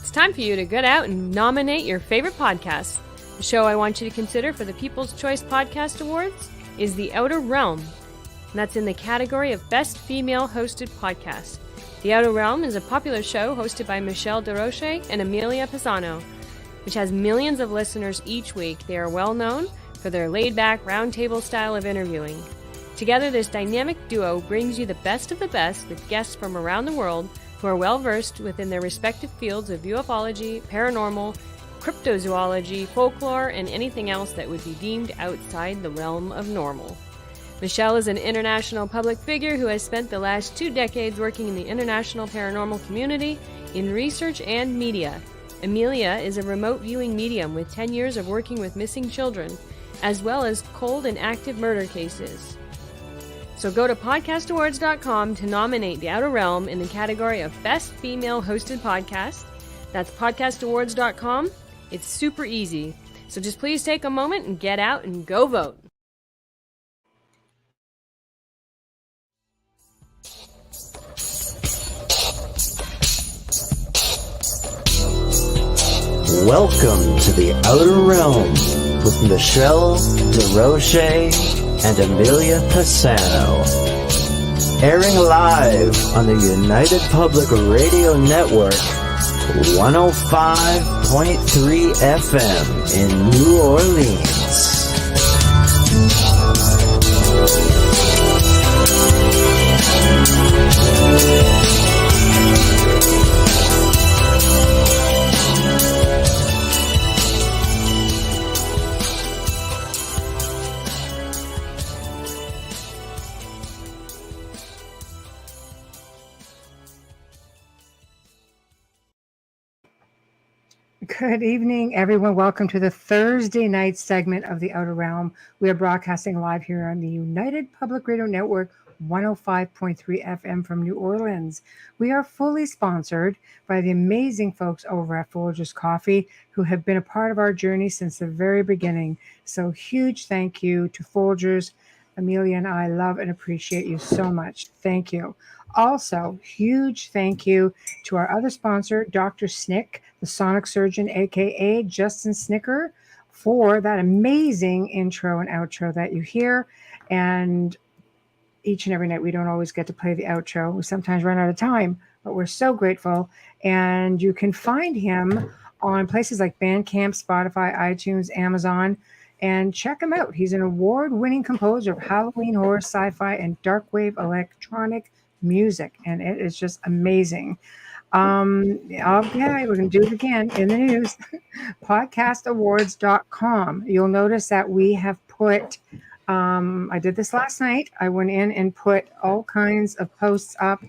It's time for you to get out and nominate your favorite podcast. The show I want you to consider for the People's Choice Podcast Awards is The Outer Realm, and that's in the category of Best Female Hosted Podcast. The Outer Realm is a popular show hosted by Michelle DeRoche and Amelia Pisano, which has millions of listeners each week. They are well known for their laid-back, roundtable style of interviewing. Together, this dynamic duo brings you the best of the best with guests from around the world who are well-versed within their respective fields of ufology, paranormal, cryptozoology, folklore, and anything else that would be deemed outside the realm of normal. Michelle is an international public figure who has spent the last 2 decades working in the international paranormal community in research and media. Amelia is a remote viewing medium with 10 years of working with missing children, as well as cold and active murder cases. So go to podcastawards.com to nominate The Outer Realm in the category of Best Female Hosted Podcast. That's podcastawards.com. It's super easy. So just please take a moment and get out and go vote. Welcome to The Outer Realm with Michelle DeRoche and Amelia Pisano. Airing live on the United Public Radio Network, 105.3 FM in New Orleans. Good evening, everyone. Welcome to the Thursday night segment of The Outer Realm. We are broadcasting live here on the United Public Radio Network, 105.3 FM from New Orleans. We are fully sponsored by the amazing folks over at Folgers Coffee, who have been a part of our journey since the very beginning. So huge thank you to Folgers. Amelia and I love and appreciate you so much. Thank you. Also, huge thank you to our other sponsor, Dr. Snick, the sonic surgeon, aka Justin Snicker, for that amazing intro and outro that you hear. And each and every night, we don't always get to play the outro. We sometimes run out of time, but we're so grateful. And you can find him on places like Bandcamp, Spotify, iTunes, Amazon, and check him out. He's an award-winning composer of Halloween horror, sci-fi, and darkwave electronic music, and it is just amazing. Okay, we're going to do it again in the news. Podcastawards.com. You'll notice that we have put, I did this last night. I went in and put all kinds of posts up,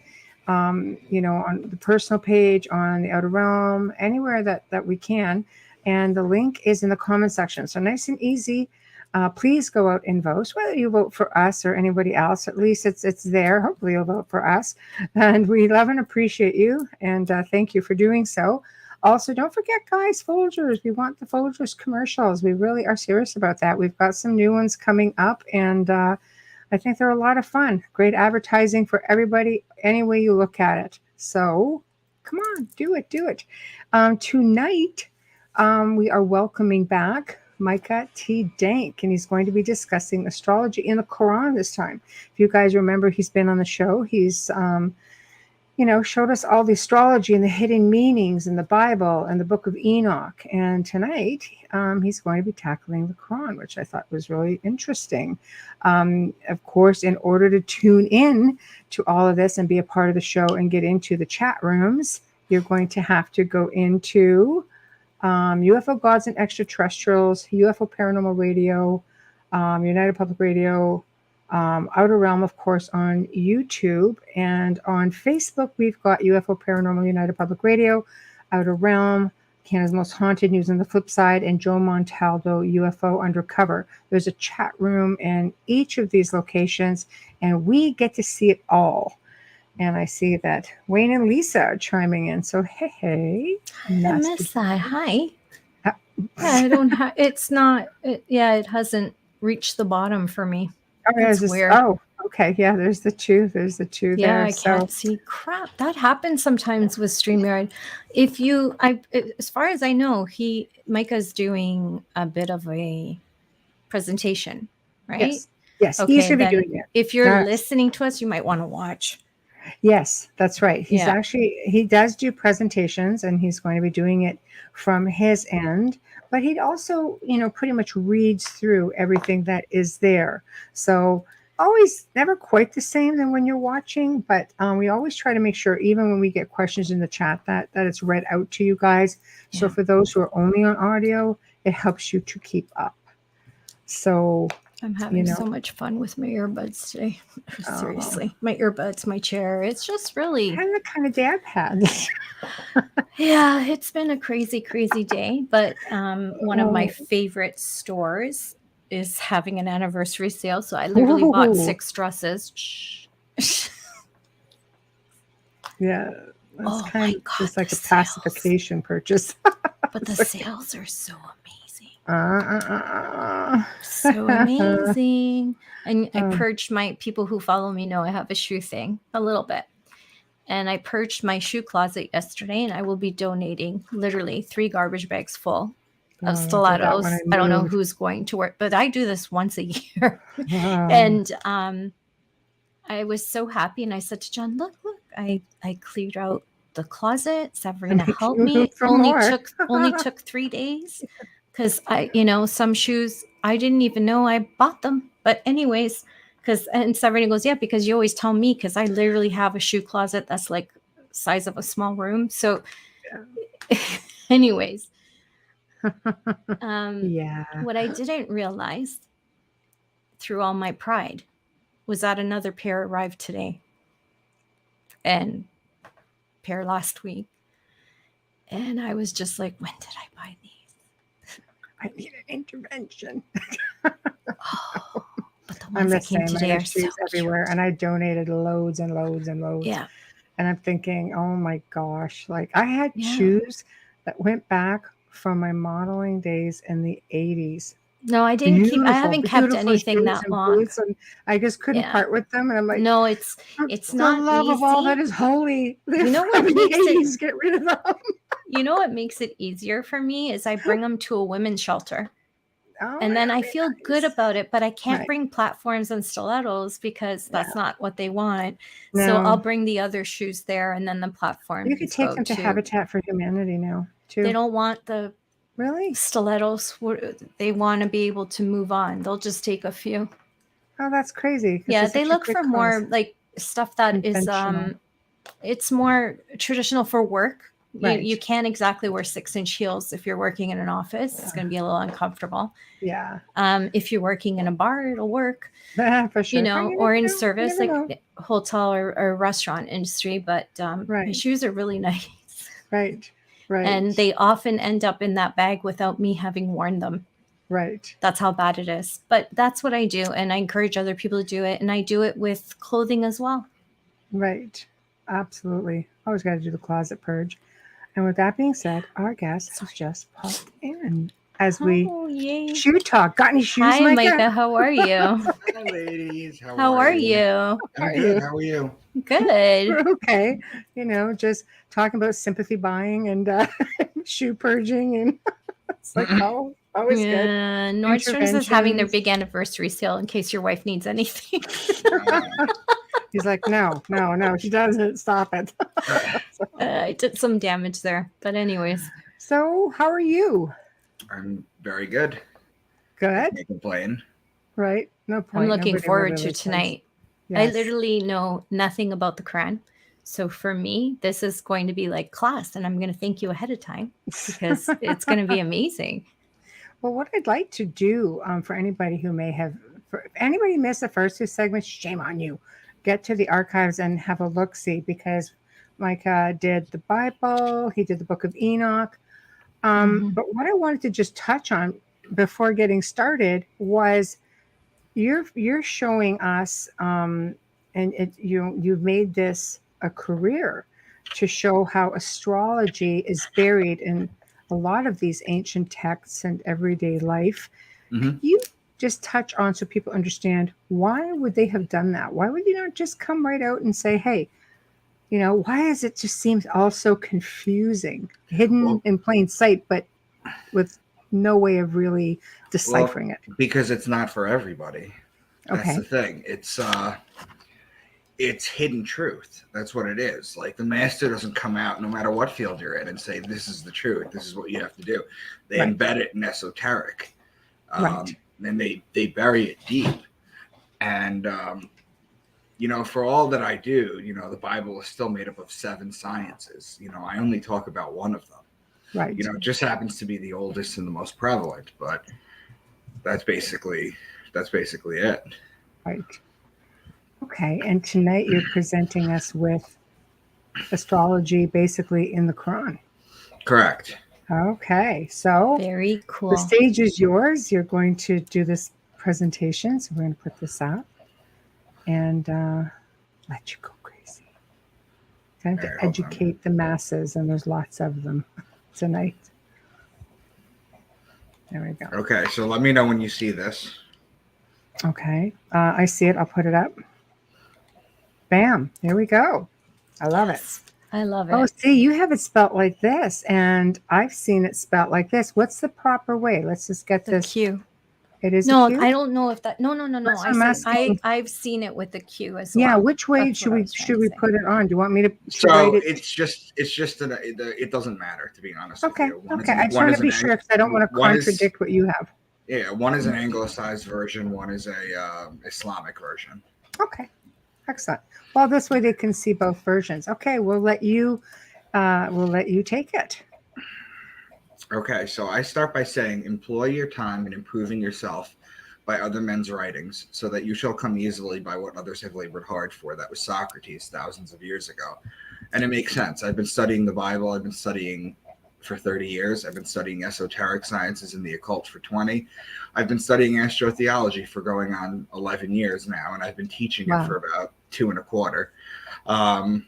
on the personal page, on the Outer Realm, anywhere that we can. And the link is in the comment section. So nice and easy. Please go out and vote, whether you vote for us or anybody else. At least it's there. Hopefully you'll vote for us. And we love and appreciate you. And thank you for doing so. Also, don't forget, guys, Folgers. We want the Folgers commercials. We really are serious about that. We've got some new ones coming up. And I think they're a lot of fun. Great advertising for everybody, any way you look at it. So come on, do it. Tonight, we are welcoming back Micah T. Dank, and he's going to be discussing astrology in the Quran this time. If you guys remember, he's been on the show. He's, showed us all the astrology and the hidden meanings in the Bible and the book of Enoch. And tonight, he's going to be tackling the Quran, which I thought was really interesting. Of course, in order to tune in to all of this and be a part of the show and get into the chat rooms, you're going to have to go into UFO Gods and Extraterrestrials, UFO Paranormal Radio, United Public Radio, Outer Realm, of course, on YouTube. And on Facebook, we've got UFO Paranormal United Public Radio, Outer Realm, Canada's Most Haunted News on the Flip Side, and Joe Montaldo, UFO Undercover. There's a chat room in each of these locations, and we get to see it all. And I see that Wayne and Lisa are chiming in. So, hey. I miss that. Hi. I don't have, it hasn't reached the bottom for me. It's weird. Oh, Okay, yeah, there's the two. There's the two Yeah, there. I can't see crap. That happens sometimes with StreamYard. As far as I know, Micah's doing a bit of a presentation, right? Yes, he's Okay, going to be then doing it. if you're listening to us, you might want to watch. Yes, that's right. Yeah. He does do presentations, and he's going to be doing it from his end, but he also, pretty much reads through everything that is there. So always never quite the same than when you're watching, but we always try to make sure, even when we get questions in the chat, that it's read out to you guys. So Yeah. for those who are only on audio, it helps you to keep up. So I'm having so much fun with my earbuds today. Seriously, my earbuds, my chair. It's just really the kind of day I've had. Yeah, it's been a crazy, crazy day. But one of my favorite stores is having an anniversary sale. So I literally bought 6 dresses. Yeah. That's kind of just like a sales. pacification purchase. But the sales are so amazing. So amazing. And I purged my people who follow me know I have a shoe thing a little bit. And I purged my shoe closet yesterday, and I will be donating literally 3 garbage bags full of stilettos. I don't know who's going to work, but I do this once a year. And I was so happy. And I said to John, look, I cleared out the closet. Sabrina helped me. Only took 3 days. Because some shoes, I didn't even know I bought them. But anyways, and Sabrina goes, yeah, because you always tell me, because I literally have a shoe closet that's like size of a small room. So anyways, what I didn't realize through all my pride was that another pair arrived today and pair last week. And I was just like, when did I buy these? I need an intervention. But the ones that came today are so everywhere, and I donated loads and loads and loads. Yeah. And I'm thinking, oh my gosh, like I had shoes that went back from my modeling days in the 80s. No, I haven't kept anything that long. And I just couldn't part with them. And I'm like, no, it's not the love easy. Of all that is holy. You know what makes it, get rid of them. You know what makes it easier for me is I bring them to a women's shelter. And then I feel good about it, but I can't bring platforms and stilettos because that's not what they want. No. So I'll bring the other shoes there, and then the platform. You could take them to Habitat for Humanity now, too. They don't want the stilettos. They want to be able to move on. They'll just take a few. Oh, that's crazy. Yeah, they look for more like stuff that is it's more traditional for work. You can't exactly wear 6-inch heels if you're working in an office. It's going to be a little uncomfortable. Yeah. If you're working in a bar, it'll work. For sure. Or in service, like hotel or restaurant industry. But my shoes are really nice. Right. And they often end up in that bag without me having worn them. Right. That's how bad it is. But that's what I do. And I encourage other people to do it. And I do it with clothing as well. Right. Absolutely. Always got to do the closet purge. And with that being said, our guest has just popped in as we shoe talk. Got any shoes, Hi, Micah. How are you? Hi, ladies. How are you? I'm good. How are you? Good. We're okay. Just talking about sympathy buying and shoe purging. And it's like, always good. Nordstrom's is having their big anniversary sale in case your wife needs anything. He's like, no, she doesn't. Stop it. I did some damage there. But anyways. So how are you? I'm very good. Good. Can't complain. Right. No point. I'm looking forward to tonight. Yes. I literally know nothing about the Quran. So for me, this is going to be like class. And I'm going to thank you ahead of time because it's going to be amazing. Well, what I'd like to do for anybody who may have, if anybody missed the first 2 segments, shame on you. Get to the archives and have a look-see because Micah did the Bible, he did the book of Enoch. But what I wanted to just touch on before getting started was you're showing us, and you've made this a career to show how astrology is buried in a lot of these ancient texts and everyday life. Mm-hmm. just touch on so people understand why would they have done that? Why would you not just come right out and say, hey, why is it just seems all so confusing, hidden in plain sight, but with no way of really deciphering it? Because it's not for everybody. That's the thing. It's hidden truth. That's what it is. Like the master doesn't come out no matter what field you're in and say, this is the truth. This is what you have to do. They embed it in esoteric. And they bury it deep. And, for all that I do, the Bible is still made up of 7 sciences. I only talk about one of them. Right. It just happens to be the oldest and the most prevalent, but that's basically it. Right. Okay, and tonight you're presenting us with astrology basically in the Quran. Correct. Okay, so very cool. The stage is yours. You're going to do this presentation, so we're going to put this up and let you go crazy. Time to educate the masses, and there's lots of them tonight. There we go. Okay, so let me know when you see this. Okay, I see it. I'll put it up. Bam, there we go. I love it. I love it. Oh, see, you have it spelt like this, and I've seen it spelt like this. What's the proper way? Let's just get this. Q. It is no, a Q? I don't know if that. No. I've seen it with the Q as well. Yeah, which way should we put it on? Do you want me to write it? it's just it doesn't matter, to be honest. Okay, with you. okay. I just want to be sure because I don't want to contradict what you have. Yeah, one is an anglicized version, one is a Islamic version. Okay, excellent. Well, this way they can see both versions. Okay, we'll let you take it. Okay, so I start by saying, employ your time in improving yourself by other men's writings, so that you shall come easily by what others have labored hard for. That was Socrates thousands of years ago. And it makes sense. I've been studying the Bible. I've been studying for 30 years. I've been studying esoteric sciences and the occult for 20. I've been studying astrotheology for going on 11 years now, and I've been teaching it for about 2.25.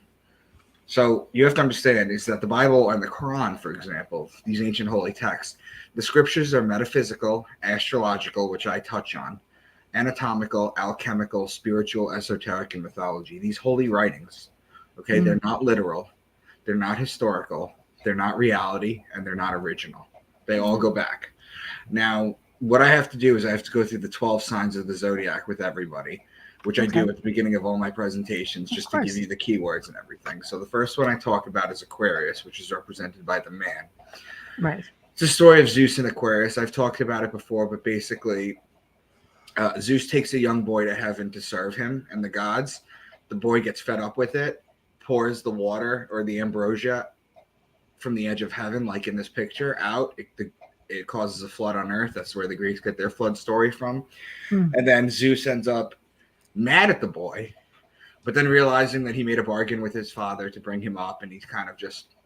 So you have to understand is that the Bible and the Quran, for example, these ancient holy texts, the scriptures are metaphysical, astrological, which I touch on, anatomical, alchemical, spiritual, esoteric, and mythology. These holy writings, okay, they're not literal, they're not historical, they're not reality, and they're not original. They all go back. Now, what I have to do is I have to go through the 12 signs of the zodiac with everybody, which I do at the beginning of all my presentations, just to give you the keywords and everything. So the first one I talk about is Aquarius, which is represented by the man. Right. It's the story of Zeus and Aquarius. I've talked about it before, but basically Zeus takes a young boy to heaven to serve him and the gods. The boy gets fed up with it, pours the water or the ambrosia from the edge of heaven, like in this picture, out. It causes a flood on earth. That's where the Greeks get their flood story from. And then Zeus ends up mad at the boy, but then realizing that he made a bargain with his father to bring him up, and he's kind of just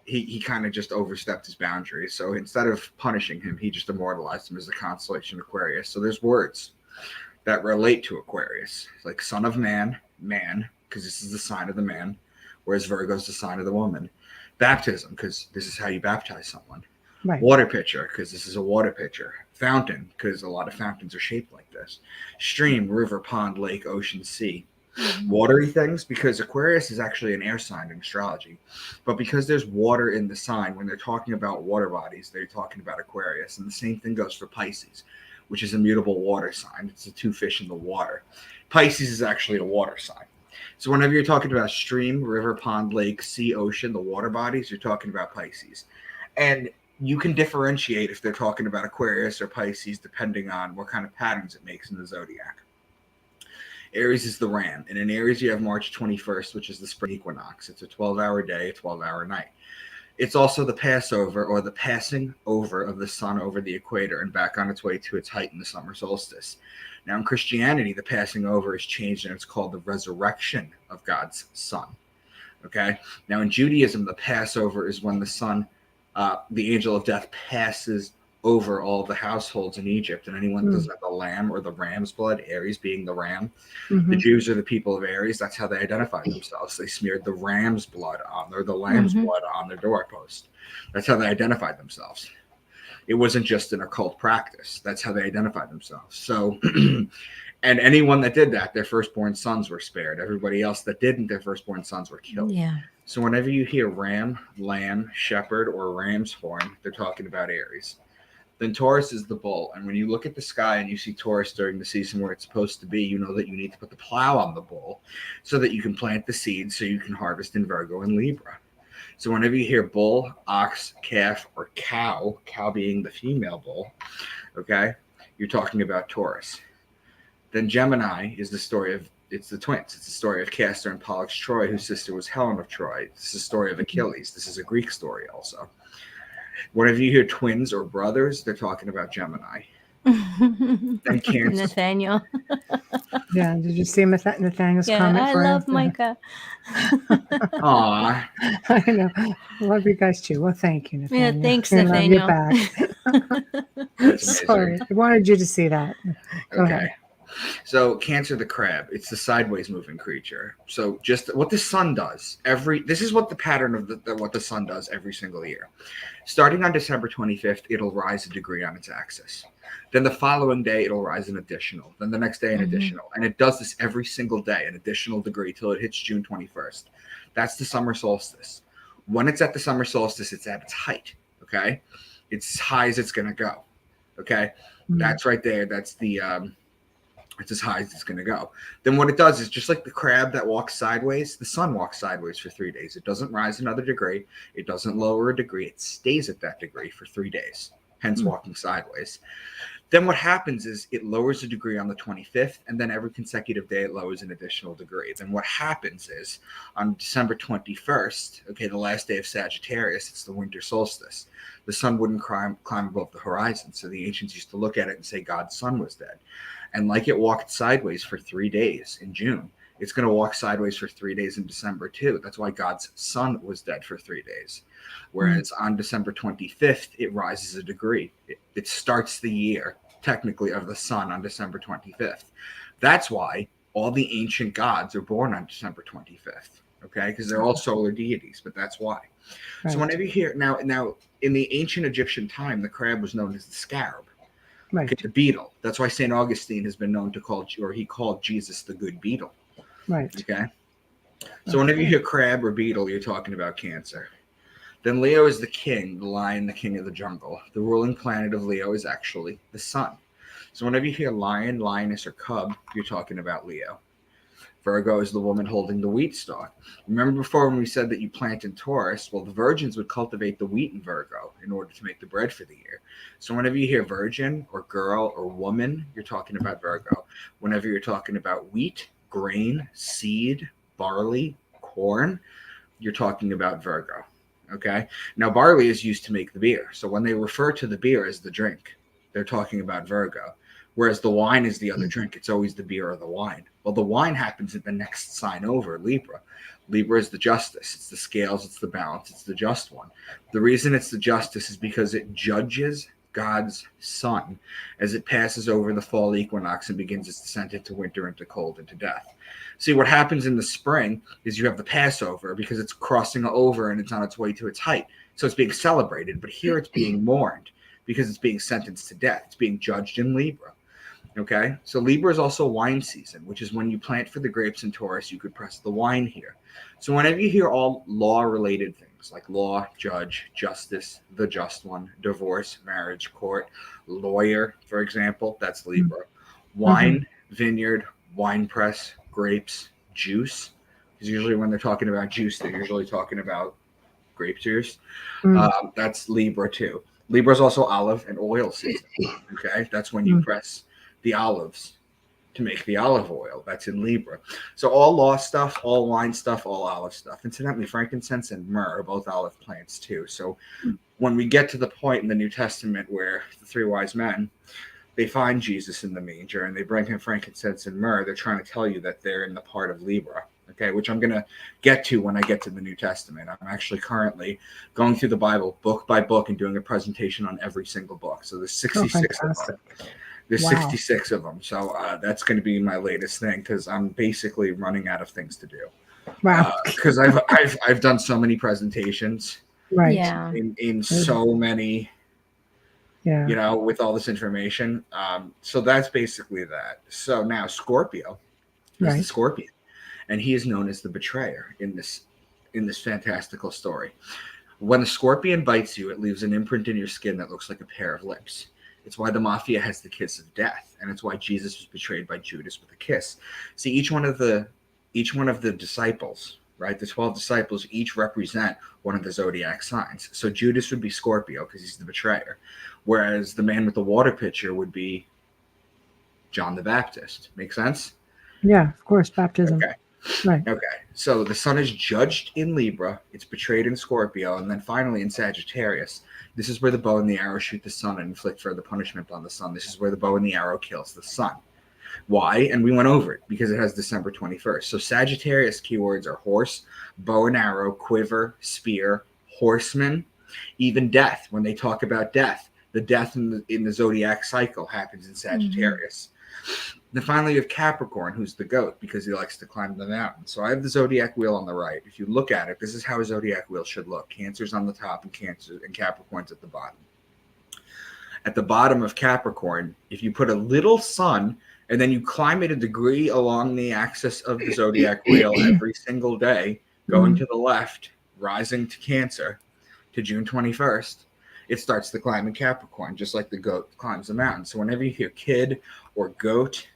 he kind of just overstepped his boundaries. So instead of punishing him, he just immortalized him as the constellation Aquarius. So there's words that relate to Aquarius, like son of man, because this is the sign of the man, whereas Virgo is the sign of the woman. Baptism, because this is how you baptize someone. Right. Water pitcher, because this is a water pitcher. Fountain, because a lot of fountains are shaped like this. Stream, river, pond, lake, ocean, sea. Watery things, because Aquarius is actually an air sign in astrology. But because there's water in the sign, when they're talking about water bodies, they're talking about Aquarius. And the same thing goes for Pisces, which is a mutable water sign. It's the 2 fish in the water. Pisces is actually a water sign. So whenever you're talking about stream, river, pond, lake, sea, ocean, the water bodies, you're talking about Pisces. And you can differentiate if they're talking about Aquarius or Pisces depending on what kind of patterns it makes in the zodiac. Aries is the ram. And in Aries, you have March 21st, which is the spring equinox. It's a 12-hour day, a 12-hour night. It's also the Passover, or the passing over of the sun over the equator and back on its way to its height in the summer solstice. Now, in Christianity, the passing over is changed, and it's called the resurrection of God's son. Okay? Now, in Judaism, the Passover is when the sun, the angel of death, passes over all the households in Egypt, and anyone that doesn't have the lamb or the ram's blood, Aries being the ram, the Jews are the people of Aries. That's how they identify themselves. They smeared the ram's blood on, or the lamb's blood on their doorpost. That's how they identified themselves. It wasn't just an occult practice. That's how they identified themselves. So, and anyone that did that, their firstborn sons were spared. Everybody else that didn't, their firstborn sons were killed. Yeah. So whenever you hear ram, lamb, shepherd, or ram's horn, they're talking about Aries. Then Taurus is the bull. And when you look at the sky and you see Taurus during the season where it's supposed to be, you know that you need to put the plow on the bull so that you can plant the seeds so you can harvest in Virgo and Libra. So whenever you hear bull, ox, calf, or cow being the female bull, okay, you're talking about Taurus. Then Gemini is the story of, it's the twins. It's the story of Castor and Pollux Troy, whose sister was Helen of Troy. This is the story of Achilles. This is a Greek story also. Whenever you hear twins or brothers, they're talking about Gemini. And Cancer. Nathaniel. Yeah, did you see Nathaniel's comment? I love Micah. Aw. I know. I love you guys too. Well, thank you, Nathaniel. Yeah, thanks, I love you Nathaniel. back. Sorry, I wanted you to see that. Go Okay. ahead. So Cancer the crab, it's the sideways moving creature. So just what the sun does this is what the pattern of what the sun does every single year. Starting on December 25th, it'll rise a degree on its axis. Then the following day, it'll rise an additional. Then the next day, an additional. And it does this every single day, an additional degree till it hits June 21st. That's the summer solstice. When it's at the summer solstice, it's at its height. Okay. It's as high as it's going to go. Okay. That's right there. That's the, it's as high as it's going to go. Then what it does is just like the crab that walks sideways, the sun walks sideways for 3 days. It doesn't rise another degree. It doesn't lower a degree. It stays at that degree for 3 days, hence walking sideways. Then what happens is it lowers a degree on the 25th, and then every consecutive day it lowers an additional degree. Then what happens is on December 21st, okay, the last day of Sagittarius, it's the winter solstice. The sun wouldn't climb above the horizon. So the ancients used to look at it and say God's sun was dead. And like it walked sideways for 3 days in June, it's going to walk sideways for 3 days in December too. That's why God's sun was dead for 3 days. Whereas on December 25th, it rises a degree. It starts the year, technically, of the sun on December 25th. That's why all the ancient gods are born on December 25th, okay? Because they're all solar deities, but that's why. Right. So whenever you hear, now in the ancient Egyptian time, the crab was known as the scarab. Right. Okay, the beetle. That's why St. Augustine has been known to he called Jesus the good beetle. Right. Okay. So whenever you hear crab or beetle, you're talking about Cancer. Then Leo is the king, the lion, the king of the jungle. The ruling planet of Leo is actually the sun. So whenever you hear lion, lioness, or cub, you're talking about Leo. Virgo is the woman holding the wheat stalk. Remember before when we said that you plant in Taurus? Well, the virgins would cultivate the wheat in Virgo in order to make the bread for the year. So whenever you hear virgin or girl or woman, you're talking about Virgo. Whenever you're talking about wheat, grain, seed, barley, corn, you're talking about Virgo. Okay. Now, barley is used to make the beer. So when they refer to the beer as the drink, they're talking about Virgo. Whereas the wine is the other drink. It's always the beer or the wine. Well, the wine happens at the next sign over, Libra. Libra is the justice. It's the scales. It's the balance. It's the just one. The reason it's the justice is because it judges God's sun as it passes over the fall equinox and begins its descent into winter, into cold, into death. See, what happens in the spring is you have the Passover because it's crossing over and it's on its way to its height. So it's being celebrated, but here it's being mourned because it's being sentenced to death. It's being judged in Libra. Okay, so Libra is also wine season, which is when you plant for the grapes in Taurus, you could press the wine here. So whenever you hear all law-related things like law, judge, justice, the just one, divorce, marriage, court, lawyer, for example, that's Libra. Wine, vineyard, wine press, grapes, juice. Because usually when they're talking about juice, they're usually talking about grape juice. That's Libra too. Libra is also olive and oil season. Okay, that's when you press the olives to make the olive oil. That's in Libra. So all law stuff, all wine stuff, all olive stuff. Incidentally, frankincense and myrrh are both olive plants too. So when we get to the point in the New Testament where the three wise men, they find Jesus in the manger and they bring him frankincense and myrrh, they're trying to tell you that they're in the part of Libra. Okay, which I'm going to get to when I get to the New Testament. I'm actually currently going through the Bible book by book and doing a presentation on every single book. So there's 66 of them. There's 66 of them. So that's going to be my latest thing because I'm basically running out of things to do. Wow. Because I've done so many presentations. Right. Yeah. In so many Yeah. you know, with all this information. So that's basically that. So now Scorpio is the Right. scorpion, and he is known as the betrayer in this fantastical story. When a scorpion bites you, it leaves an imprint in your skin that looks like a pair of lips. It's why the mafia has the kiss of death, and it's why Jesus was betrayed by Judas with a kiss. See, each one of the disciples, right? The 12 disciples each represent one of the zodiac signs. So Judas would be Scorpio because he's the betrayer, whereas the man with the water pitcher would be John the Baptist. Make sense? Yeah, of course, baptism. Okay. Right. Okay. So the sun is judged in Libra, it's betrayed in Scorpio, and then finally in Sagittarius. This is where the bow and the arrow shoot the sun and inflict further punishment on the sun. This is where the bow and the arrow kills the sun. Why? And we went over it because it has December 21st. So Sagittarius keywords are horse, bow and arrow, quiver, spear, horseman, even death. When they talk about death, the death in the zodiac cycle happens in Sagittarius. Then finally, you have Capricorn, who's the goat because he likes to climb the mountain. So I have the zodiac wheel on the right. If you look at it, this is how a zodiac wheel should look. Cancer's on the top and Capricorn's at the bottom. At the bottom of Capricorn, if you put a little sun and then you climb it a degree along the axis of the zodiac wheel every single day, going to the left, rising to Cancer to June 21st, it starts to climb in Capricorn, just like the goat climbs the mountain. So whenever you hear kid or goat,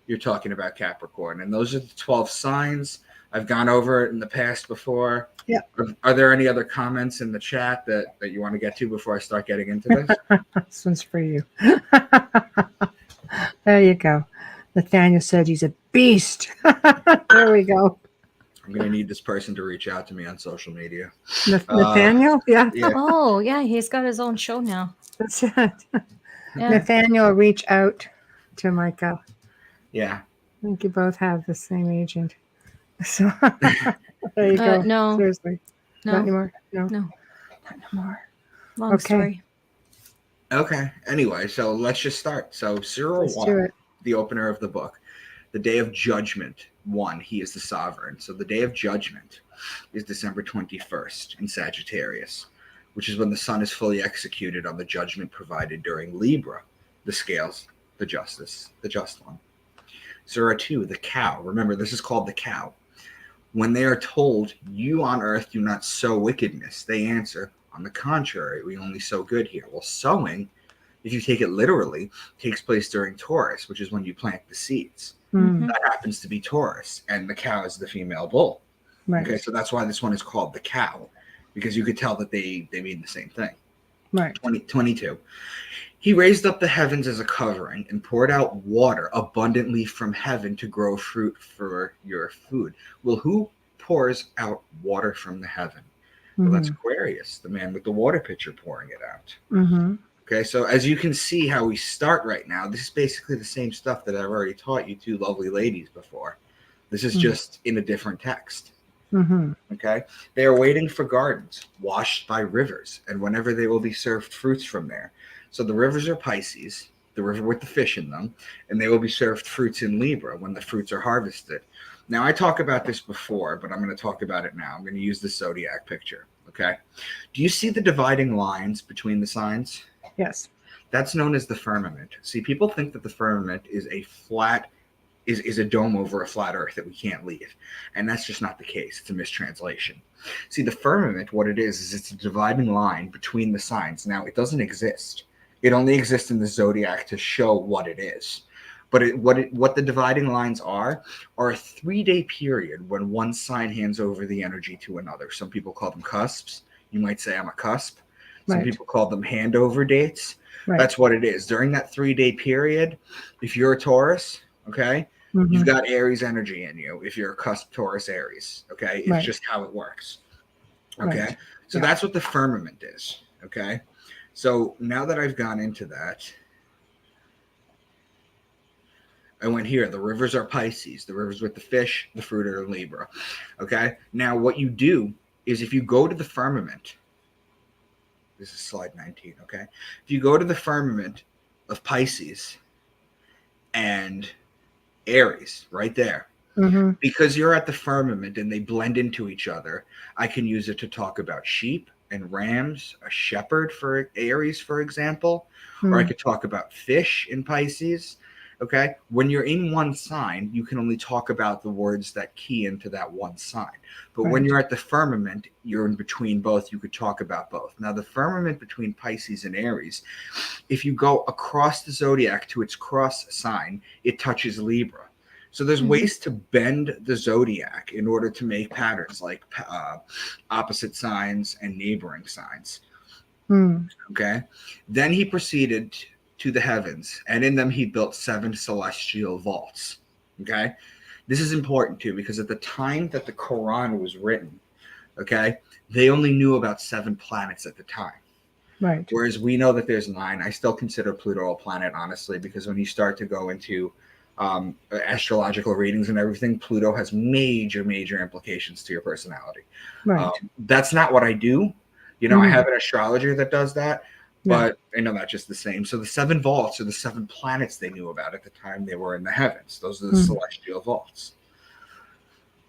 you're talking about Capricorn. And those are the 12 signs. I've gone over it in the past before. Yeah. Are there any other comments in the chat that you want to get to before I start getting into this? This one's for you. There you go. Nathaniel said he's a beast. There we go. I'm going to need this person to reach out to me on social media. Nathaniel? Yeah. Oh, yeah. He's got his own show now. That's it. Yeah. Nathaniel, reach out to Micah. Yeah. I think you both have the same agent. So there you go. No. Seriously. No. Not anymore? No. No. Not anymore. Long Okay. story. Okay. Anyway, so let's just start. So Cyril Let's do 1, it. the opener of the book, the day of judgment 1, he is the sovereign. So the day of judgment is December 21st in Sagittarius, which is when the sun is fully executed on the judgment provided during Libra, the scales, the justice, the just one. Zora 2, the cow. Remember, this is called the cow. When they are told, you on earth do not sow wickedness, they answer, on the contrary, we only sow good here. Well, sowing, if you take it literally, takes place during Taurus, which is when you plant the seeds. Mm, That happens to be Taurus, and the cow is the female bull. right. Okay, so that's why this one is called the cow, because you could tell that they mean the same thing. Right. 22. He raised up the heavens as a covering and poured out water abundantly from heaven to grow fruit for your food. Well, who pours out water from the heaven? Well, that's Aquarius, the man with the water pitcher pouring it out. Mm-hmm. Okay, so as you can see how we start right now, this is basically the same stuff that I've already taught you two lovely ladies before. This is just in a different text. Mm-hmm. Okay, they are waiting for gardens washed by rivers, and whenever they will be served fruits from there. So the rivers are Pisces, the river with the fish in them, and they will be served fruits in Libra when the fruits are harvested. Now, I talked about this before, but I'm going to talk about it now. I'm going to use the zodiac picture. Okay, do you see the dividing lines between the signs? Yes. That's known as the firmament. See, people think that the firmament is a flat, is a dome over a flat earth that we can't leave. And that's just not the case. It's a mistranslation. See, the firmament, what it is it's a dividing line between the signs. Now, it doesn't exist. It only exists in the zodiac to show what it is. But what the dividing lines are a 3-day period when one sign hands over the energy to another. Some people call them cusps. You might say I'm a cusp. Some Right. people call them handover dates. Right. That's what it is. During that 3-day period, if you're a Taurus, okay, Mm-hmm. you've got Aries energy in you. If you're a cusp Taurus Aries, okay, it's Right. just how it works. Okay, Right. so Yeah. that's what the firmament is. Okay, so now that I've gone into that, I went here. The rivers are Pisces. The rivers with the fish, the fruit are Libra. Okay, now what you do is if you go to the firmament, this is slide 19. Okay, if you go to the firmament of Pisces and Aries, right there, Mm-hmm. because you're at the firmament and they blend into each other, I can use it to talk about sheep and rams, a shepherd for Aries, for example, or I could talk about fish in Pisces. Okay. When you're in one sign, you can only talk about the words that key into that one sign. But when you're at the firmament, you're in between both. You could talk about both. Now, the firmament between Pisces and Aries, if you go across the zodiac to its cross sign, it touches Libra. So there's ways to bend the zodiac in order to make patterns like opposite signs and neighboring signs. Okay. Then he proceeded to the heavens, and in them he built 7 celestial vaults. Okay. This is important too, because at the time that the Quran was written, okay, they only knew about 7 planets at the time. Right. Whereas we know that there's 9. I still consider Pluto a planet, honestly, because when you start to go into astrological readings and everything, Pluto has major implications to your personality. Right. That's not what I do. You know, I have an astrologer that does that, but I know that's just the same. So the 7 vaults are the 7 planets they knew about at the time they were in the heavens. Those are the celestial vaults.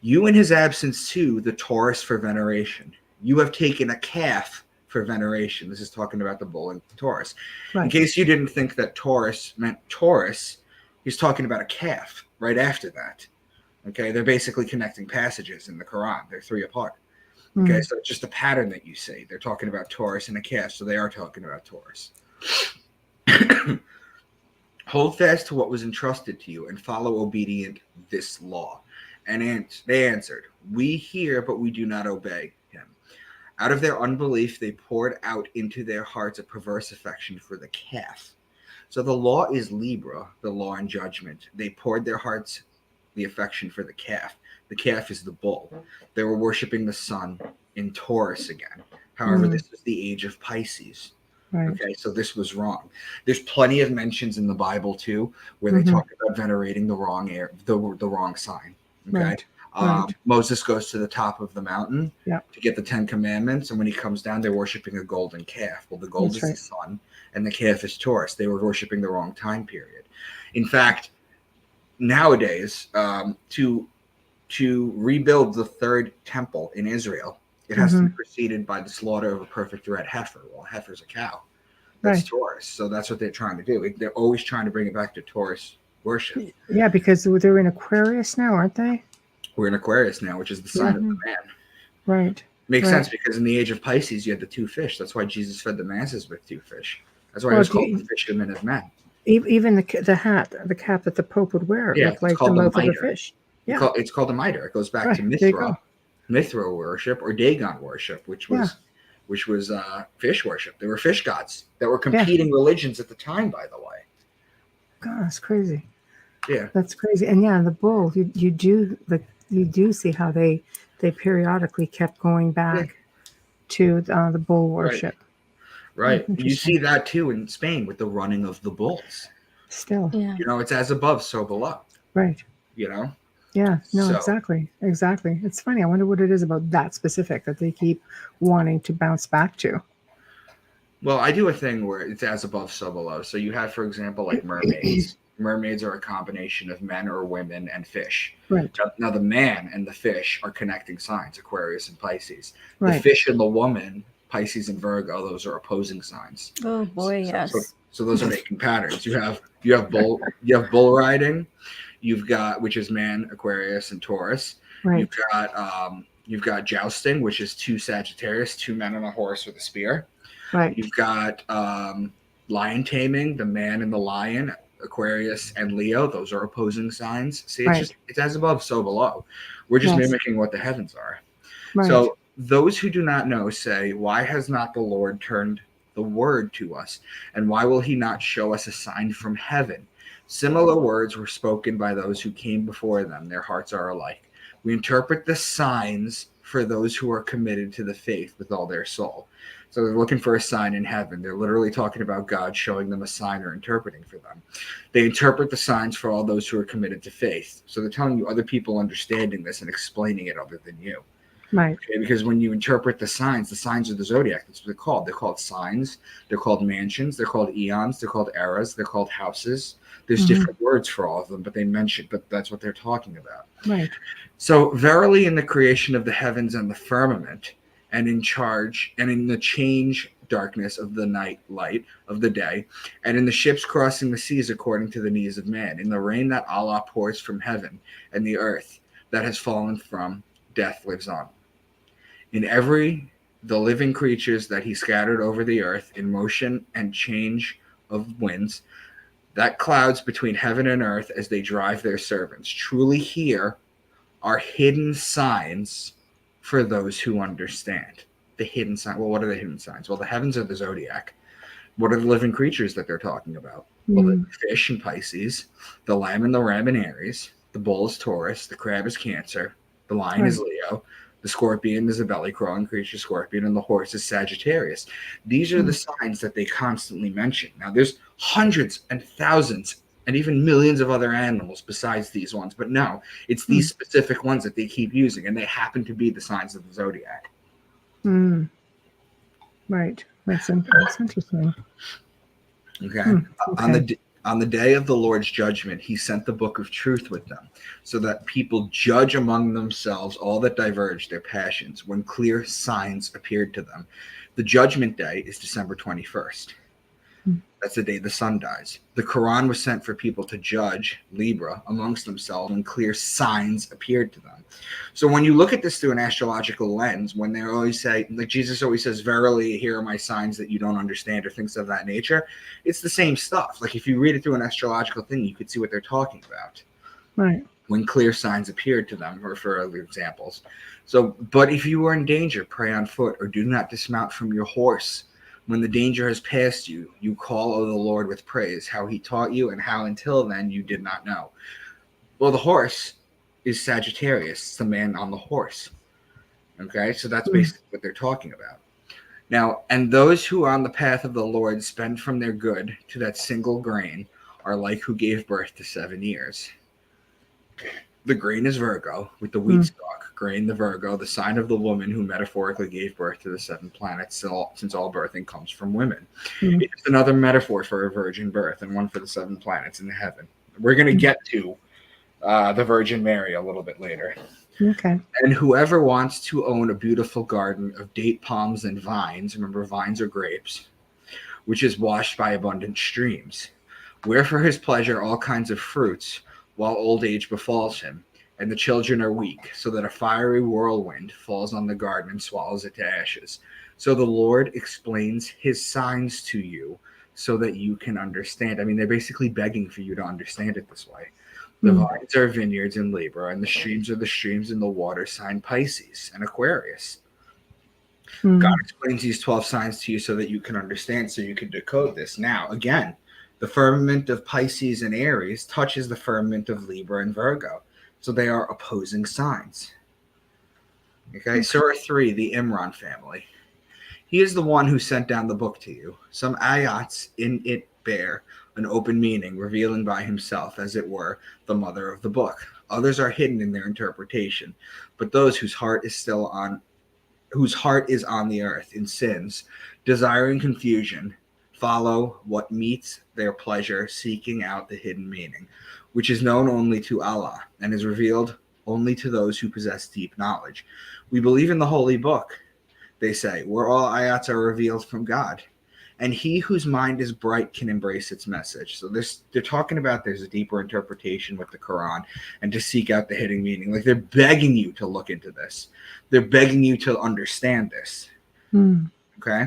You in his absence too, the Taurus for veneration. You have taken a calf for veneration. This is talking about the bull and Taurus. Right. In case you didn't think that Taurus meant Taurus, he's talking about a calf right after that. Okay, they're basically connecting passages in the Quran. They're 3 apart. Okay, so it's just a pattern that you see. They're talking about Taurus and a calf, so they are talking about Taurus. Hold fast to what was entrusted to you and follow obedient this law. And they answered, we hear, but we do not obey him. Out of their unbelief, they poured out into their hearts a perverse affection for the calf. So the law is Libra, the law and judgment. They poured their hearts the affection for the calf. The calf is the bull. They were worshiping the sun in Taurus again. However, this was the age of Pisces. Right. Okay, so this was wrong. There's plenty of mentions in the Bible too, where they talk about venerating the wrong the wrong sign. Okay, right. Moses goes to the top of the mountain to get the 10 Commandments, and when he comes down, they're worshiping a golden calf. Well, the gold is the sun, and the calf is Taurus. They were worshiping the wrong time period. In fact, nowadays, to rebuild the 3rd temple in Israel, it has to be preceded by the slaughter of a perfect red heifer. Well, a heifer's a cow. That's Taurus. So that's what they're trying to do. They're always trying to bring it back to Taurus worship. Yeah, because they're in Aquarius now, aren't they? We're in Aquarius now, which is the sign of the man. Right. Makes sense, because in the age of Pisces, you had the 2 fish. That's why Jesus fed the masses with 2 fish. That's why it was called the fishermen of men. Even the cap that the Pope would wear, looked like the mouth of a fish. Yeah, it's called a mitre. It goes back to Mithra worship, or Dagon worship, which was fish worship. They were fish gods that were competing religions at the time, by the way. God, that's crazy. Yeah, that's crazy. And the bull, you do see how they periodically kept going back to the bull worship. Right. You see that too in Spain with the running of the bulls. Still, you know, it's as above, so below. Right. You know. Yeah. No. Exactly. It's funny. I wonder what it is about that specific that they keep wanting to bounce back to. Well, I do a thing where it's as above, so below. So you have, for example, like mermaids. Mermaids are a combination of men or women and fish. Right. Now the man and the fish are connecting signs, Aquarius and Pisces. Right. The fish and the woman, Pisces and Virgo, those are opposing signs. Oh boy, yes. So those are making patterns. You have bull riding, you've got, which is man, Aquarius, and Taurus. Right. You've got jousting, which is 2 Sagittarius, 2 men on a horse with a spear. Right. You've got lion taming, the man and the lion, Aquarius and Leo. Those are opposing signs. See, it's as above, so below. We're just mimicking what the heavens are. Right. So those who do not know say, why has not the Lord turned the word to us? And why will he not show us a sign from heaven? Similar words were spoken by those who came before them. Their hearts are alike. We interpret the signs for those who are committed to the faith with all their soul. So they're looking for a sign in heaven. They're literally talking about God showing them a sign or interpreting for them. They interpret the signs for all those who are committed to faith. So they're telling you other people understanding this and explaining it other than you. Right. Okay? Because when you interpret the signs of the zodiac, that's what they're called. They're called signs. They're called mansions. They're called eons. They're called eras. They're called houses. There's different words for all of them, but that's what they're talking about. Right. So verily in the creation of the heavens and the firmament, and in charge, and in the change darkness of the night light of the day, and in the ships crossing the seas according to the needs of man, in the rain that Allah pours from heaven, and the earth that has fallen from death lives on. In the living creatures that he scattered over the earth, in motion and change of winds, that clouds between heaven and earth as they drive their servants. Truly here are hidden signs for those who understand. The hidden sign. Well, what are the hidden signs? Well, the heavens are the zodiac. What are the living creatures that they're talking about? Well, the fish in Pisces, the lamb and the ram in Aries, the bull is Taurus, the crab is Cancer, the lion is Leo, the scorpion is a belly-crawling creature, scorpion, and the horse is Sagittarius. These are the signs that they constantly mention. Now, there's hundreds and thousands and even millions of other animals besides these ones, but no, it's these specific ones that they keep using, and they happen to be the signs of the zodiac. Right. That's interesting. Okay. On the day of the Lord's judgment, he sent the book of truth with them, so that people judge among themselves all that diverge their passions, when clear signs appeared to them. The judgment day is December 21st. That's the day the sun dies. The Quran was sent for people to judge, Libra, amongst themselves when clear signs appeared to them. So when you look at this through an astrological lens, when they always say, like Jesus always says, verily, here are my signs that you don't understand, or things of that nature, it's the same stuff. Like if you read it through an astrological thing, you could see what they're talking about. Right. When clear signs appeared to them, or for other examples. So, but if you are in danger, pray on foot, or do not dismount from your horse. When the danger has passed you, you call on the Lord with praise, how he taught you and how until then you did not know. Well, the horse is Sagittarius, the man on the horse. Okay, so that's basically what they're talking about. Now, and those who are on the path of the Lord spend from their good to that single grain are like who gave birth to 7 years. The grain is Virgo, with the wheat stalk, grain the Virgo, the sign of the woman who metaphorically gave birth to the 7 planets, since all birthing comes from women. It's another metaphor for a virgin birth, and one for the 7 planets in heaven. We're going to get to the Virgin Mary a little bit later. Okay. And whoever wants to own a beautiful garden of date palms and vines, remember vines are grapes, which is washed by abundant streams, where for his pleasure all kinds of fruits, while old age befalls him, and the children are weak, so that a fiery whirlwind falls on the garden and swallows it to ashes. So the Lord explains his signs to you so that you can understand. I mean, they're basically begging for you to understand it this way. The vines are vineyards in Libra, and the streams are the streams in the water sign Pisces and Aquarius. God explains these 12 signs to you so that you can understand, so you can decode this. Now, again, the firmament of Pisces and Aries touches the firmament of Libra and Virgo. So they are opposing signs. Okay, Surah 3, the Imran family. He is the one who sent down the book to you. Some ayats in it bear an open meaning, revealing by himself, as it were, the mother of the book. Others are hidden in their interpretation, but those whose heart is on the earth in sins, desiring confusion, follow what meets their pleasure, seeking out the hidden meaning, which is known only to Allah and is revealed only to those who possess deep knowledge. We believe in the holy book, they say, where all ayats are revealed from God, and he whose mind is bright can embrace its message. So they're talking about there's a deeper interpretation with the Quran and to seek out the hidden meaning. Like they're begging you to look into this. They're begging you to understand this. Okay.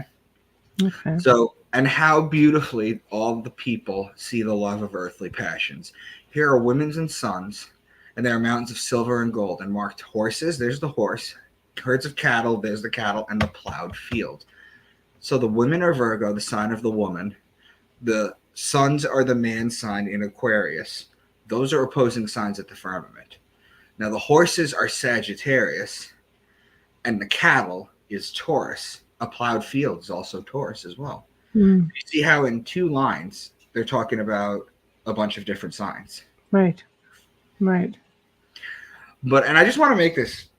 So, and how beautifully all the people see the love of earthly passions. Here are women's and sons, and there are mountains of silver and gold, and marked horses, there's the horse, herds of cattle, there's the cattle, and the plowed field. So the women are Virgo, the sign of the woman. The sons are the man sign in Aquarius. Those are opposing signs at the firmament. Now the horses are Sagittarius, and the cattle is Taurus. A plowed field is also Taurus as well. You see how in 2 lines they're talking about a bunch of different signs. Right. But, and I just want to make this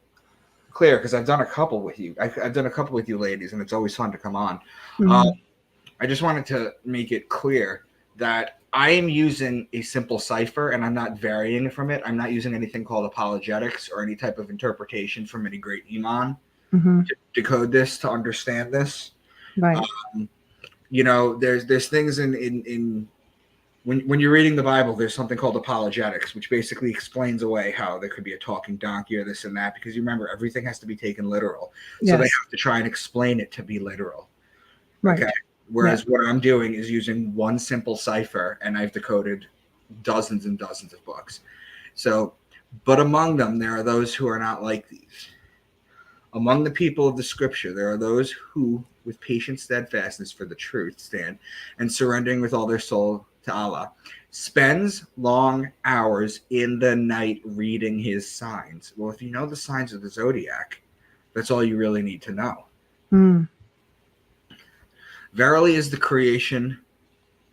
clear because I've done a couple with you. I've done a couple with you ladies, and it's always fun to come on. I just wanted to make it clear that I am using a simple cipher, and I'm not varying from it. I'm not using anything called apologetics or any type of interpretation from any great imam. Mhm. to decode this, to understand this. Right. There's things in when you're reading the Bible, there's something called apologetics, which basically explains away how there could be a talking donkey or this and that, because you remember everything has to be taken literal. So they Yes. have to try and explain it to be literal. Right. Okay. Whereas what I'm doing is using one simple cipher, and I've decoded dozens and dozens of books. So, but among them, there are those who are not like these. Among the people of the scripture, there are those who, with patient steadfastness for the truth, stand and surrendering with all their soul to Allah, spends long hours in the night reading his signs. Well, if you know the signs of the zodiac, that's all you really need to know. Mm. Verily is the creation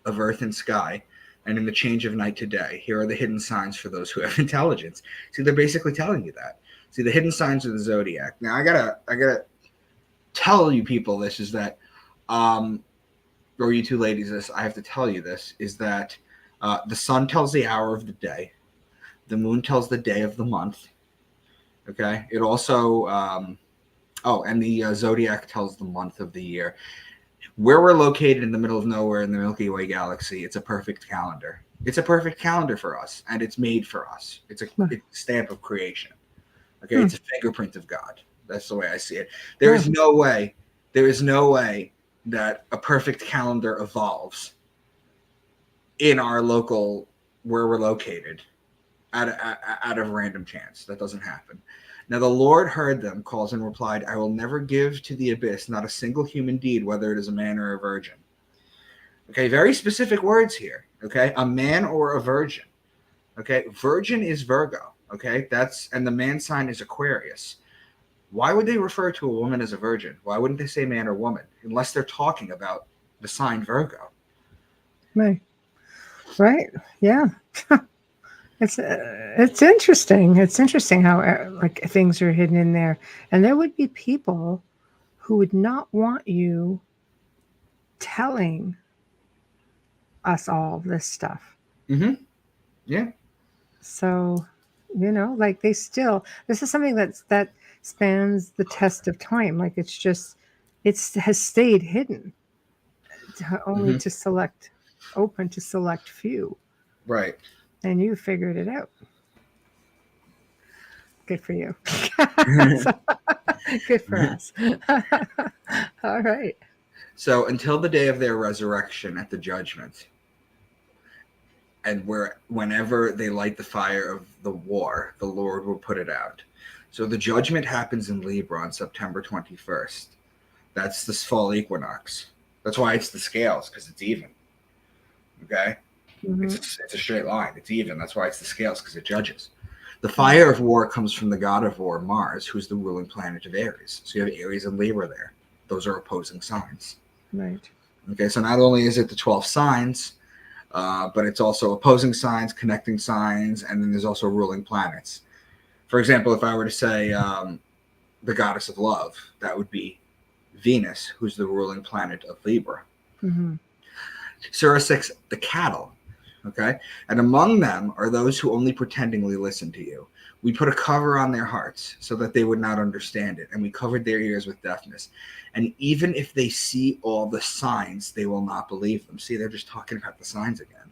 of earth and sky, and in the change of night to day. Here are the hidden signs for those who have intelligence. See, they're basically telling you that. See, the hidden signs of the zodiac. Now, I gotta tell you people this is that, or you two ladies, this I have to tell you this is that the sun tells the hour of the day, the moon tells the day of the month. Okay, it also and the zodiac tells the month of the year. Where we're located in the middle of nowhere in the Milky Way galaxy, it's a perfect calendar. It's a perfect calendar for us, and it's made for us. It's a stamp of creation. Okay, it's a fingerprint of God. That's the way I see it. There is no way that a perfect calendar evolves in our local, where we're located, out of random chance. That doesn't happen. Now the Lord heard them, calls, and replied, I will never give to the abyss not a single human deed, whether it is a man or a virgin. Okay, very specific words here. Okay, a man or a virgin. Okay, virgin is Virgo. Okay, and the man sign is Aquarius. Why would they refer to a woman as a virgin? Why wouldn't they say man or woman? Unless they're talking about the sign Virgo. Right. Yeah. It's interesting. It's interesting how like things are hidden in there, and there would be people who would not want you telling us all this stuff. Mm-hmm. Yeah. So, like this is something that spans the test of time. Like it has stayed hidden only to open to select few. Right. And you figured it out. Good for you. Good for us. All right. So until the day of their resurrection at the judgment, and whenever they light the fire of the war, the Lord will put it out. So the judgment happens in Libra on September 21st. That's this fall equinox. That's why it's the scales, because it's even. Okay? Mm-hmm. It's a straight line. It's even. That's why it's the scales, because it judges. The fire of war comes from the god of war, Mars, who's the ruling planet of Aries. So you have Aries and Libra there. Those are opposing signs. Right. Okay, so not only is it the 12 signs, but it's also opposing signs, connecting signs, and then there's also ruling planets. For example, if I were to say the goddess of love, that would be Venus, who's the ruling planet of Libra. Mm-hmm. Surah 6, the cattle. Okay, and among them are those who only pretendingly listen to you. We put a cover on their hearts so that they would not understand it, and we covered their ears with deafness. And even if they see all the signs, they will not believe them. See, they're just talking about the signs again.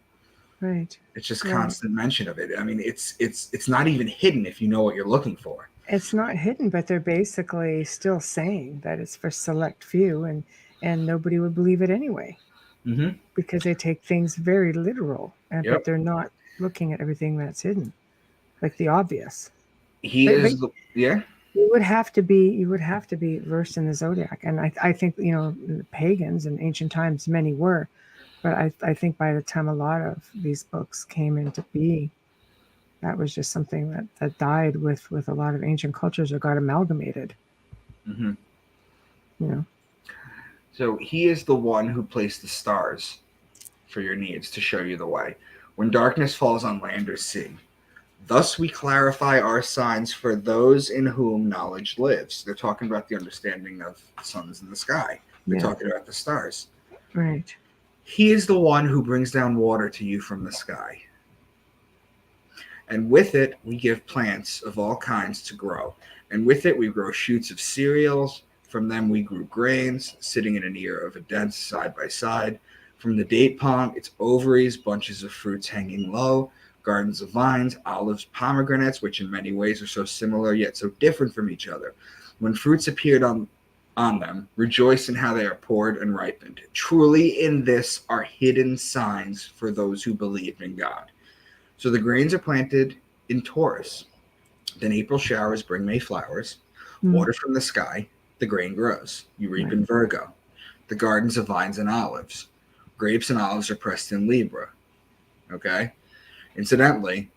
Right. It's just constant mention of it. I mean, it's not even hidden if you know what you're looking for. It's not hidden, but they're basically still saying that it's for select few, and nobody would believe it anyway. Mm-hmm. Because they take things very literal, but they're not looking at everything that's hidden, like the obvious. You would have to be versed in the zodiac, and I think the pagans in ancient times, many were, but I think by the time a lot of these books came into being, that was just something that died with a lot of ancient cultures or got amalgamated. Mm-hmm. So he is the one who placed the stars for your needs to show you the way. When darkness falls on land or sea, thus we clarify our signs for those in whom knowledge lives. They're talking about the understanding of the suns in the sky. They're talking about the stars. Right. He is the one who brings down water to you from the sky. And with it, we give plants of all kinds to grow. And with it, we grow shoots of cereals. From them, we grew grains, sitting in an ear of a dent side by side. From the date palm, its ovaries, bunches of fruits hanging low, gardens of vines, olives, pomegranates, which in many ways are so similar yet so different from each other. When fruits appeared on them, rejoice in how they are poured and ripened. Truly in this are hidden signs for those who believe in God. So the grains are planted in Taurus. Then April showers bring May flowers. Water from the sky, the grain grows. You reap in Virgo. The gardens of vines and olives. Grapes and olives are pressed in Libra. Okay? Incidentally,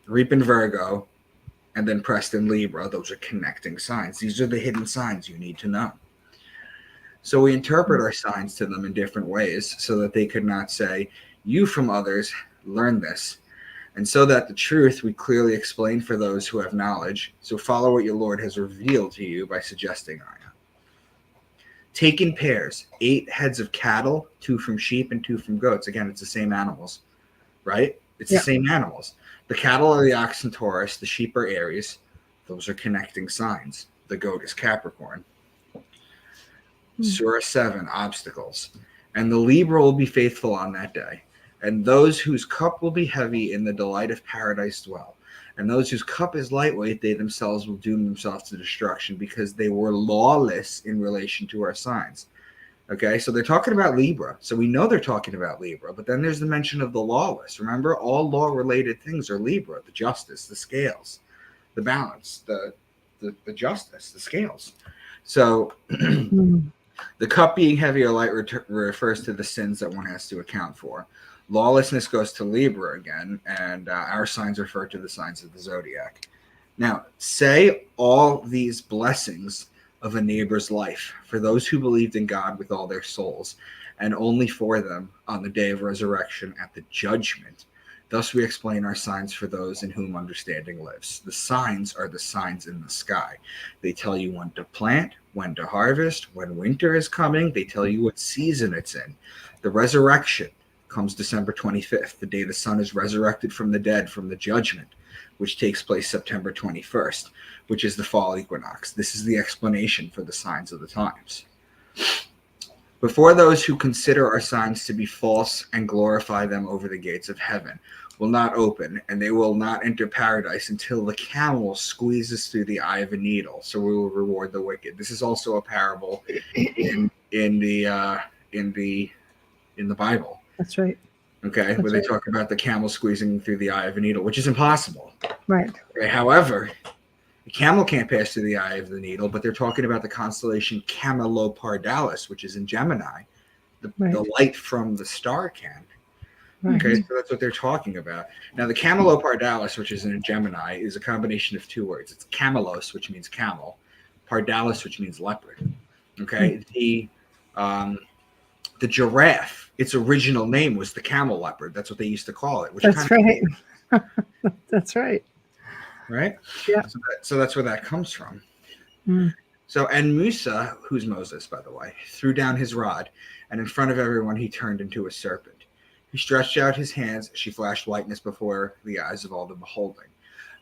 reap in Virgo and then pressed in Libra, those are connecting signs. These are the hidden signs you need to know. So we interpret our signs to them in different ways so that they could not say, you from others learn this. And so that the truth we clearly explain for those who have knowledge. So follow what your Lord has revealed to you by suggesting Aya. Take in pairs 8 heads of cattle, 2 from sheep and 2 from goats. Again, it's the same animals, right? It's the same animals. The cattle are the ox and Taurus. The sheep are Aries. Those are connecting signs. The goat is Capricorn. Surah 7, obstacles. And the Libra will be faithful on that day. And those whose cup will be heavy in the delight of paradise dwell. And those whose cup is lightweight, they themselves will doom themselves to destruction because they were lawless in relation to our signs. Okay, so they're talking about Libra. So we know they're talking about Libra, but then there's the mention of the lawless. Remember, all law-related things are Libra: the justice, the scales, the balance, the justice, the scales. So the cup being heavy or light refers to the sins that one has to account for. Lawlessness goes to Libra again, and our signs refer to the signs of the zodiac. Now, say all these blessings of a neighbor's life for those who believed in God with all their souls, and only for them on the day of resurrection at the judgment. Thus we explain our signs for those in whom understanding lives. The signs are the signs in the sky. They tell you when to plant, when to harvest, when winter is coming. They tell you what season it's in. The resurrection comes December 25th, the day the sun is resurrected from the dead from the judgment, which takes place September 21st, which is the fall equinox. This is the explanation for the signs of the times. Before those who consider our signs to be false and glorify them over the gates of heaven will not open, and they will not enter paradise until the camel squeezes through the eye of a needle. So we will reward the wicked. This is also a parable in the Bible. That's right. Okay, That's where they talk about the camel squeezing through the eye of a needle, which is impossible. Right. Okay, however, the camel can't pass through the eye of the needle, but they're talking about the constellation Camelopardalis, which is in Gemini. The light from the star can. Right. Okay, so that's what they're talking about. Now, the Camelopardalis, which is in Gemini, is a combination of 2 words. It's camelos, which means camel, pardalis, which means leopard. Okay, the giraffe, its original name was the camel leopard. That's what they used to call it. Which That's right. That's right. Right? Yeah. So that's where that comes from. Mm. So, and Musa, who's Moses, by the way, threw down his rod, and in front of everyone he turned into a serpent. He stretched out his hands. She flashed whiteness before the eyes of all the beholding.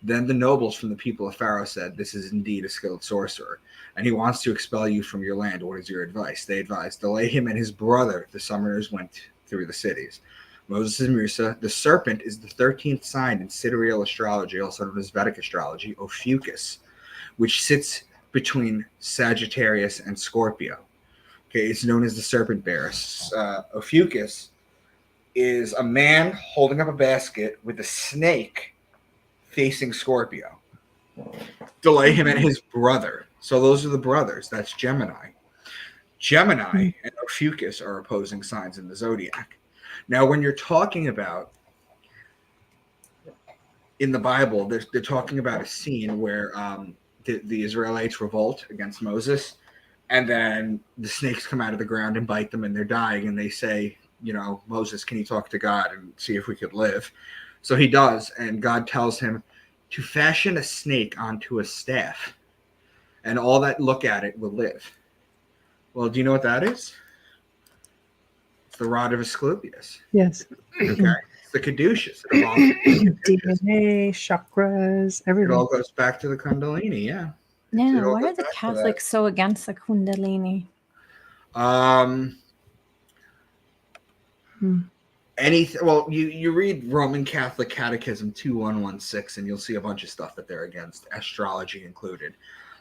Then the nobles from the people of Pharaoh said, "This is indeed a skilled sorcerer, and he wants to expel you from your land. What is your advice?" They advised, "Delay him and his brother." The summoners went through the cities. Moses and Musa. The serpent is the 13th sign in sidereal astrology, also known as Vedic astrology, Ophiuchus, which sits between Sagittarius and Scorpio. Okay, it's known as the serpent bearer. Ophiuchus is a man holding up a basket with a snake facing Scorpio. Delay him and his brother. So those are the brothers. That's Gemini. Gemini and Ophiuchus are opposing signs in the zodiac. Now, when you're talking about in the Bible, they're talking about a scene where the Israelites revolt against Moses, and then the snakes come out of the ground and bite them, and they're dying, and they say, Moses, can you talk to God and see if we could live? So he does, and God tells him to fashion a snake onto a staff, and all that look at it will live. Well, do you know what that is? It's the rod of Asclepius. Yes. Okay. the caduceus. It evolves from the caduceus. DNA, chakras, It everything. all goes back to the Kundalini, yeah. Yeah, It all why goes are the back to Catholics so against the Kundalini? that. Hmm. Well, you read Roman Catholic Catechism 2116, and you'll see a bunch of stuff that they're against, astrology included.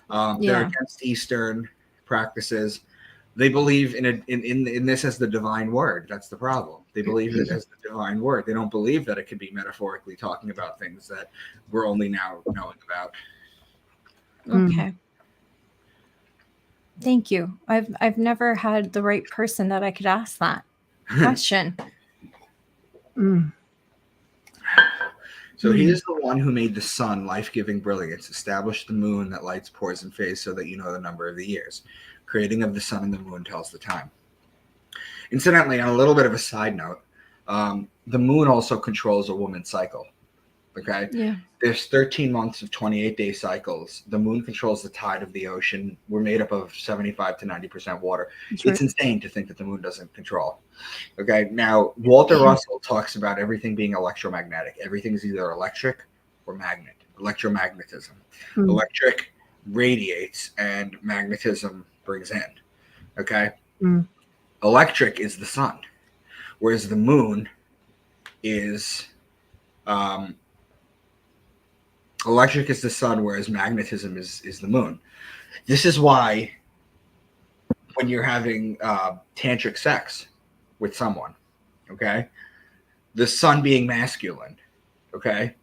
They're against Eastern practices. They believe in this as the divine word. That's the problem. They believe it as the divine word. They don't believe that it could be metaphorically talking about things that we're only now knowing about. Okay. Thank you. I've never had the right person that I could ask that question. So he is the one who made the sun life-giving brilliance, established the moon that lights pores and phase so that you know the number of the years. Creating of the sun and the moon tells the time. Incidentally, on a little bit of a side note, the moon also controls a woman's cycle. Okay? Yeah. There's 13 months of 28-day cycles. The moon controls the tide of the ocean. We're made up of 75 to 90% water. It's insane to think that the moon doesn't control. Okay, now Walter Russell talks about everything being electromagnetic. Everything is either electric or magnet. Electromagnetism. Electric radiates and magnetism brings in. Okay? Electric is the sun, whereas the moon is electric is the sun, whereas magnetism is the moon. This is why when you're having tantric sex with someone, okay, the sun being masculine, okay,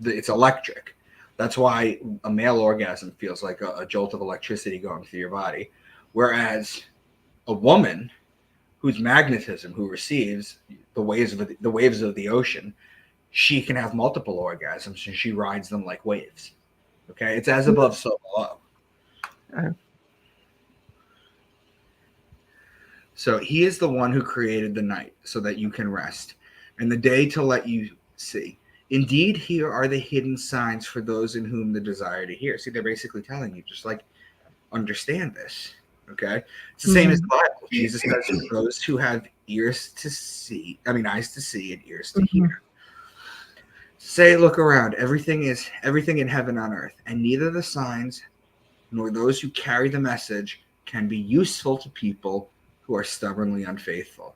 it's electric. That's why a male orgasm feels like a jolt of electricity going through your body, whereas a woman whose magnetism, who receives the waves of the ocean, she can have multiple orgasms and she rides them like waves. Okay, it's as above, so below. So he is the one who created the night so that you can rest, and the day to let you see. Indeed, here are the hidden signs for those in whom the desire to hear. See, they're basically telling you, just like, understand this. Okay, it's the same as the Bible. Jesus says, for those who have eyes to see and ears to hear. Say, look around. Everything in heaven on earth, and neither the signs nor those who carry the message can be useful to people who are stubbornly unfaithful.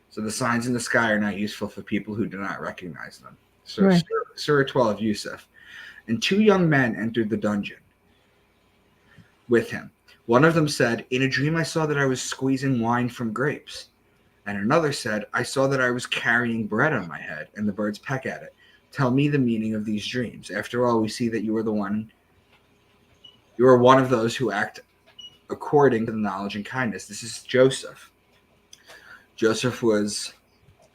So the signs in the sky are not useful for people who do not recognize them. So Surah 12, Yusuf. And 2 young men entered the dungeon with him. One of them said, in a dream I saw that I was squeezing wine from grapes. And another said, I saw that I was carrying bread on my head, and the birds peck at it. Tell me the meaning of these dreams. After all, we see that you are one of those who act according to the knowledge and kindness. This is Joseph. Joseph was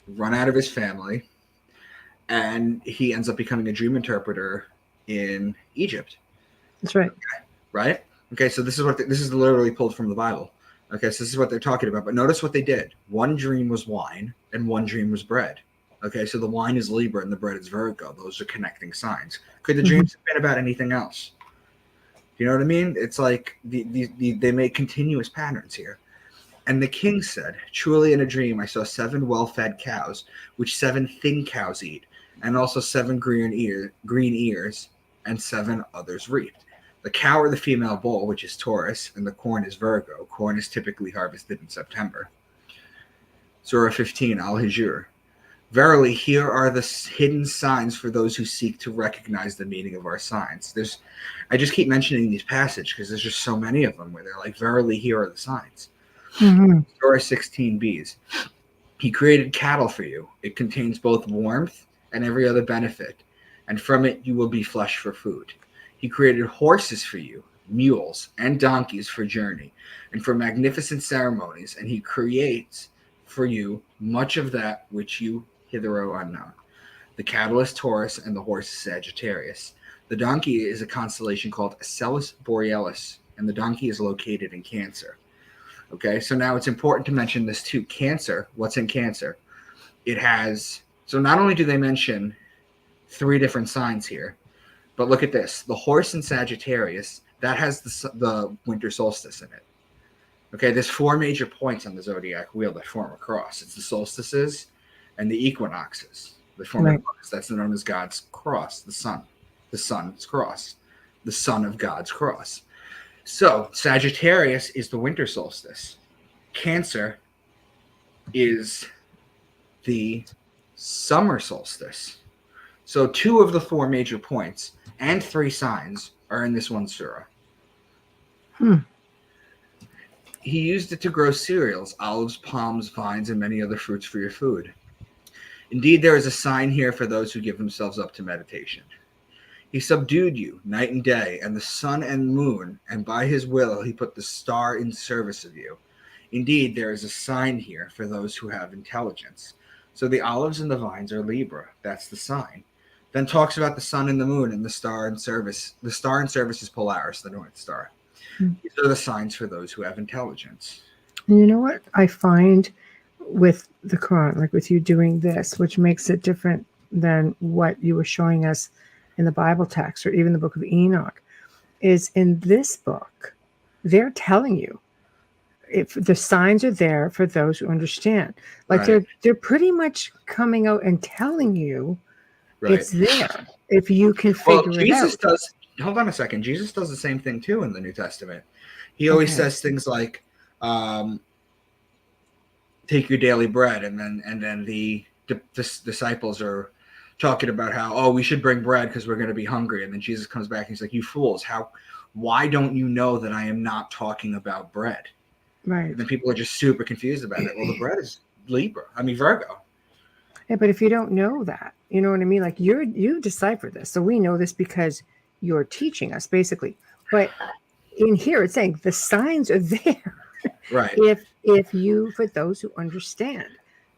run out of his family, and he ends up becoming a dream interpreter in Egypt. That's right. Okay, right? Okay, so this is literally pulled from the Bible. Okay, so this is what they're talking about. But notice what they did. One dream was wine, and one dream was bread. Okay, so the wine is Libra and the bread is Virgo. Those are connecting signs. Could the dreams have been about anything else? You know what I mean? It's like they make continuous patterns here. And the king said, truly in a dream I saw 7 well-fed cows, which 7 thin cows eat, and also 7 green ears, and 7 others reaped. The cow or the female bull, which is Taurus, and the corn is Virgo. Corn is typically harvested in September. Surah 15, Al-Hijr. Verily, here are the hidden signs for those who seek to recognize the meaning of our signs. I just keep mentioning these passages because there's just so many of them where they're like, verily, here are the signs. Surah 16 B's. He created cattle for you. It contains both warmth and every other benefit, and from it you will be flesh for food. He created horses for you, mules, and donkeys for journey, and for magnificent ceremonies, and he creates for you much of that which you hitherto unknown. The cattle is Taurus, and the horse is Sagittarius. The donkey is a constellation called Acellus Borealis, and the donkey is located in Cancer. Okay, so now it's important to mention this too. Cancer, what's in Cancer? So not only do they mention 3 different signs here, but look at this. The horse in Sagittarius, that has the winter solstice in it. Okay, there's 4 major points on the zodiac wheel that form a cross. It's the solstices and the equinoxes. They form Right. a cross. That's known as God's cross, the sun. The sun's cross. The son of God's cross. So Sagittarius is the winter solstice. Cancer is the summer solstice. So 2 of the 4 major points and 3 signs are in this one surah. He used it to grow cereals, olives, palms, vines, and many other fruits for your food. Indeed, there is a sign here for those who give themselves up to meditation. He subdued you night and day, and the sun and moon, and by his will he put the star in service of you. Indeed, there is a sign here for those who have intelligence. So the olives and the vines are Libra. That's the sign. Then talks about the sun and the moon and the star in service. The star in service is Polaris, the North Star. These are the signs for those who have intelligence. And you know what I find with the Quran, like with you doing this, which makes it different than what you were showing us in the Bible text or even the book of Enoch, is in this book, they're telling you if the signs are there for those who understand. Like they're pretty much coming out and telling you it's there if you can figure Jesus it out. Hold on a second. Jesus does the same thing too in the New Testament. He always says things like, take your daily bread, and then the disciples are talking about how, we should bring bread because we're going to be hungry. And then Jesus comes back and he's like, you fools, why don't you know that I am not talking about bread? Right. And then people are just super confused about it. Well, the bread is Virgo. Yeah, but if you don't know that, you know what I mean? Like you deciphered this. So we know this because you're teaching us basically. But in here it's saying the signs are there. Right. If you, for those who understand.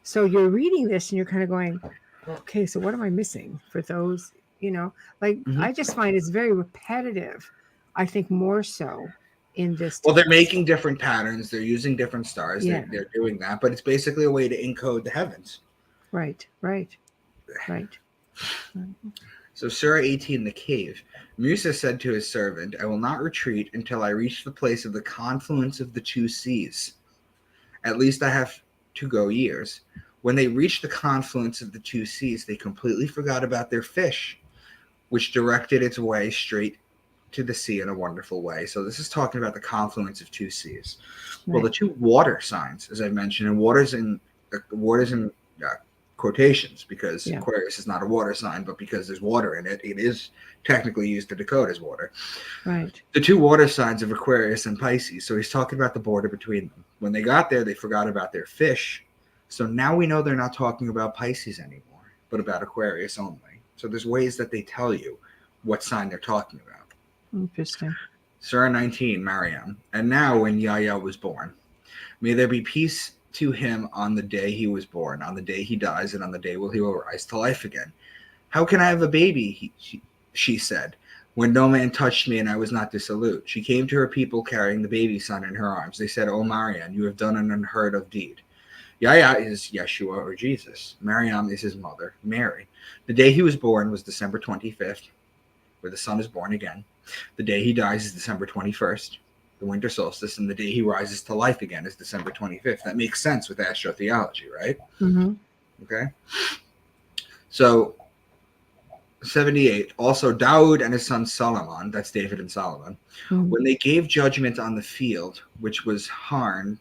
So you're reading this and you're kind of going, okay, so what am I missing for those, I just find it's very repetitive. I think more so in this. Well, they're making different patterns. They're using different stars. Yeah. They're doing that, but it's basically a way to encode the heavens. Right. So Surah 18, the cave. Musa said to his servant, I will not retreat until I reach the place of the confluence of the 2 seas. At least I have to go years. When they reached the confluence of the 2 seas, they completely forgot about their fish, which directed its way straight to the sea in a wonderful way. So this is talking about the confluence of 2 seas. Right. Well, the 2 water signs, as I mentioned, and water's in quotations because Aquarius is not a water sign, but because there's water in it, it is technically used to decode as water. Right. The 2 water signs of Aquarius and Pisces. So he's talking about the border between them. When they got there, they forgot about their fish. So now we know they're not talking about Pisces anymore, but about Aquarius only. So there's ways that they tell you what sign they're talking about. Interesting. Surah 19, Maryam. And now when Yahya was born, may there be peace to him on the day he was born, on the day he dies, and on the day he will rise to life again. How can I have a baby, she said, when no man touched me and I was not dissolute? She came to her people carrying the baby son in her arms. They said, O Maryam, you have done an unheard of deed. Yahya is Yeshua or Jesus. Maryam is his mother, Mary. The day he was born was December 25th, where the sun is born again. The day he dies is December 21st, the winter solstice, and the day he rises to life again is December 25th. That makes sense with astrotheology, right? Mm-hmm. Okay. So 78, also Dawood and his son Solomon, that's David and Solomon, when they gave judgment on the field, which was harmed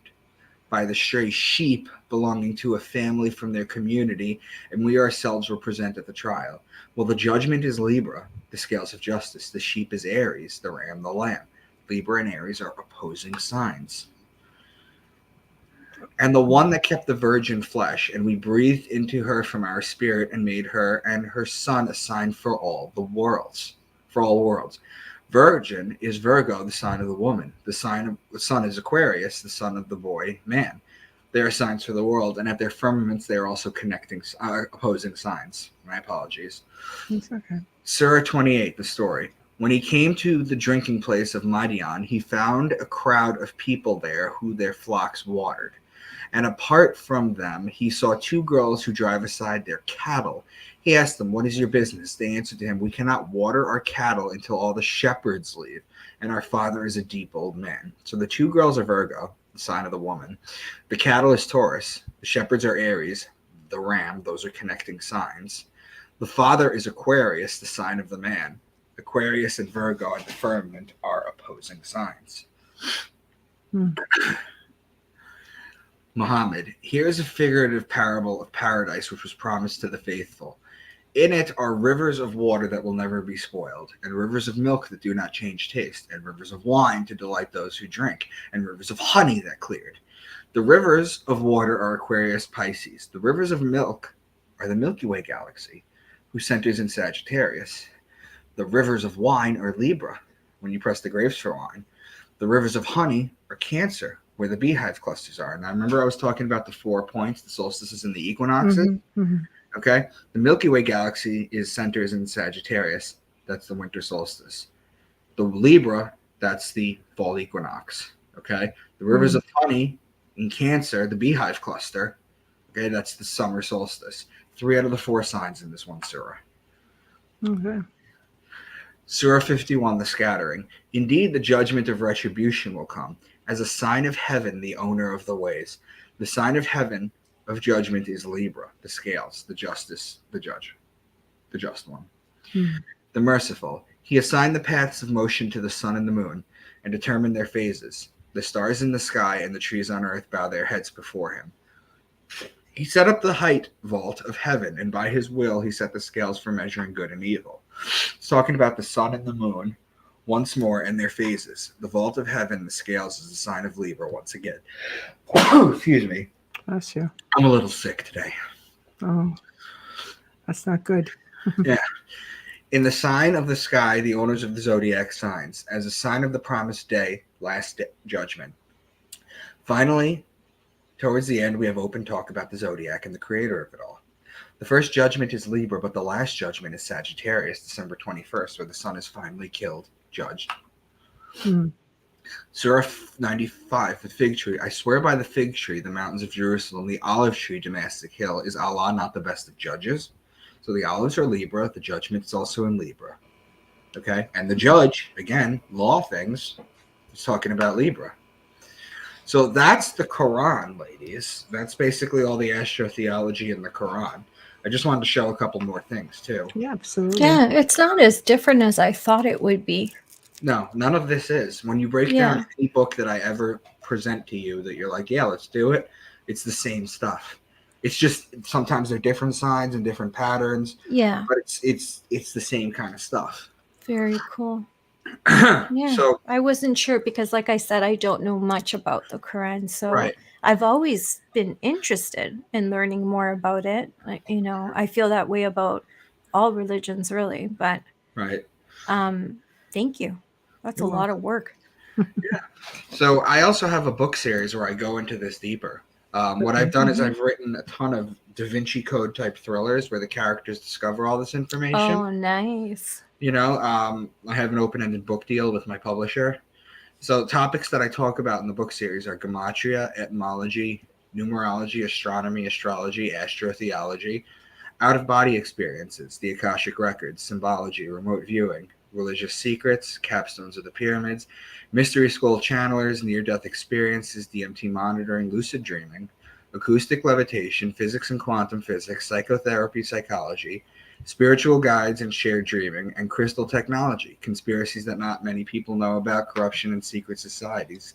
by the stray sheep belonging to a family from their community, and we ourselves were present at the trial. Well, the judgment is Libra, the scales of justice. The sheep is Aries, the ram, the lamb. Libra and Aries are opposing signs. And the one that kept the virgin flesh, and we breathed into her from our spirit and made her and her son a sign for all the worlds, for all worlds. Virgin is Virgo, the sign of the woman. The sign of the sun is Aquarius, the son of the boy, man. They are signs for the world, and at their firmaments they are also connecting, opposing signs. My apologies. It's okay. Surah 28, the story. When he came to the drinking place of Madian, he found a crowd of people there who their flocks watered. And apart from them, he saw 2 girls who drive aside their cattle. He asked them, what is your business? They answered to him, we cannot water our cattle until all the shepherds leave, and our father is a deep old man. So the 2 girls are Virgo, the sign of the woman. The cattle is Taurus. The shepherds are Aries, the ram. Those are connecting signs. The father is Aquarius, the sign of the man. Aquarius and Virgo at the firmament are opposing signs. Muhammad, here is a figurative parable of paradise which was promised to the faithful. In it are rivers of water that will never be spoiled, and rivers of milk that do not change taste, and rivers of wine to delight those who drink, and rivers of honey that cleared. The rivers of water are Aquarius, Pisces. The rivers of milk are the Milky Way galaxy, whose centers in Sagittarius. The rivers of wine are Libra, when you press the grapes for wine. The rivers of honey are Cancer, where the beehive clusters are. Now, remember I was talking about the 4 points, the solstices and the equinoxes? Okay? The Milky Way galaxy is centers in Sagittarius. That's the winter solstice. The Libra, that's the fall equinox. Okay? The rivers of honey in Cancer, the beehive cluster. Okay? That's the summer solstice. 3 out of the 4 signs in this one surah. Okay. Surah 51, the scattering. Indeed, the judgment of retribution will come. As a sign of heaven, the owner of the ways. The sign of heaven of judgment is Libra, the scales, the justice, the judge, the just one. The merciful. He assigned the paths of motion to the sun and the moon and determined their phases. The stars in the sky and the trees on earth bow their heads before him. He set up the height vault of heaven, and by his will he set the scales for measuring good and evil. It's talking about the sun and the moon once more and their phases. The vault of heaven, the scales, is a sign of Libra once again. Excuse me. Bless you. I'm a little sick today. Oh, that's not good. Yeah. In the sign of the sky, the owners of the zodiac signs, as a sign of the promised day, judgment. Finally, towards the end, we have open talk about the zodiac and the creator of it all. The first judgment is Libra, but the last judgment is Sagittarius, December 21st, where the sun is finally killed, judged. Surah 95, the fig tree. I swear by the fig tree, the mountains of Jerusalem, the olive tree, Damascus Hill. Is Allah not the best of judges? So the olives are Libra. The judgment is also in Libra. Okay? And the judge, again, law things, is talking about Libra. So that's the Quran, ladies. That's basically all the astrotheology in the Quran. I just wanted to show a couple more things, too. Yeah, absolutely. Yeah, it's not as different as I thought it would be. No, none of this is. When you break down any book that I ever present to you that you're like, yeah, let's do it, it's the same stuff. It's just sometimes they're different signs and different patterns. Yeah. But it's the same kind of stuff. Very cool. Yeah. So I wasn't sure because, like I said, I don't know much about the Quran. So right. I've always been interested in learning more about it. I feel that way about all religions, really. But right. Thank you. That's a lot of work. Yeah. So I also have a book series where I go into this deeper. What I've done is I've written a ton of Da Vinci Code type thrillers where the characters discover all this information. Oh, nice. I have an open-ended book deal with my publisher. So topics that I talk about in the book series are gematria, etymology, numerology, astronomy, astrology, astrotheology, out-of-body experiences, the Akashic records, symbology, remote viewing, religious secrets, capstones of the pyramids, mystery school channelers, near-death experiences, DMT monitoring, lucid dreaming, acoustic levitation, physics and quantum physics, psychotherapy, psychology, spiritual guides and shared dreaming, and crystal technology, conspiracies that not many people know about, corruption and secret societies.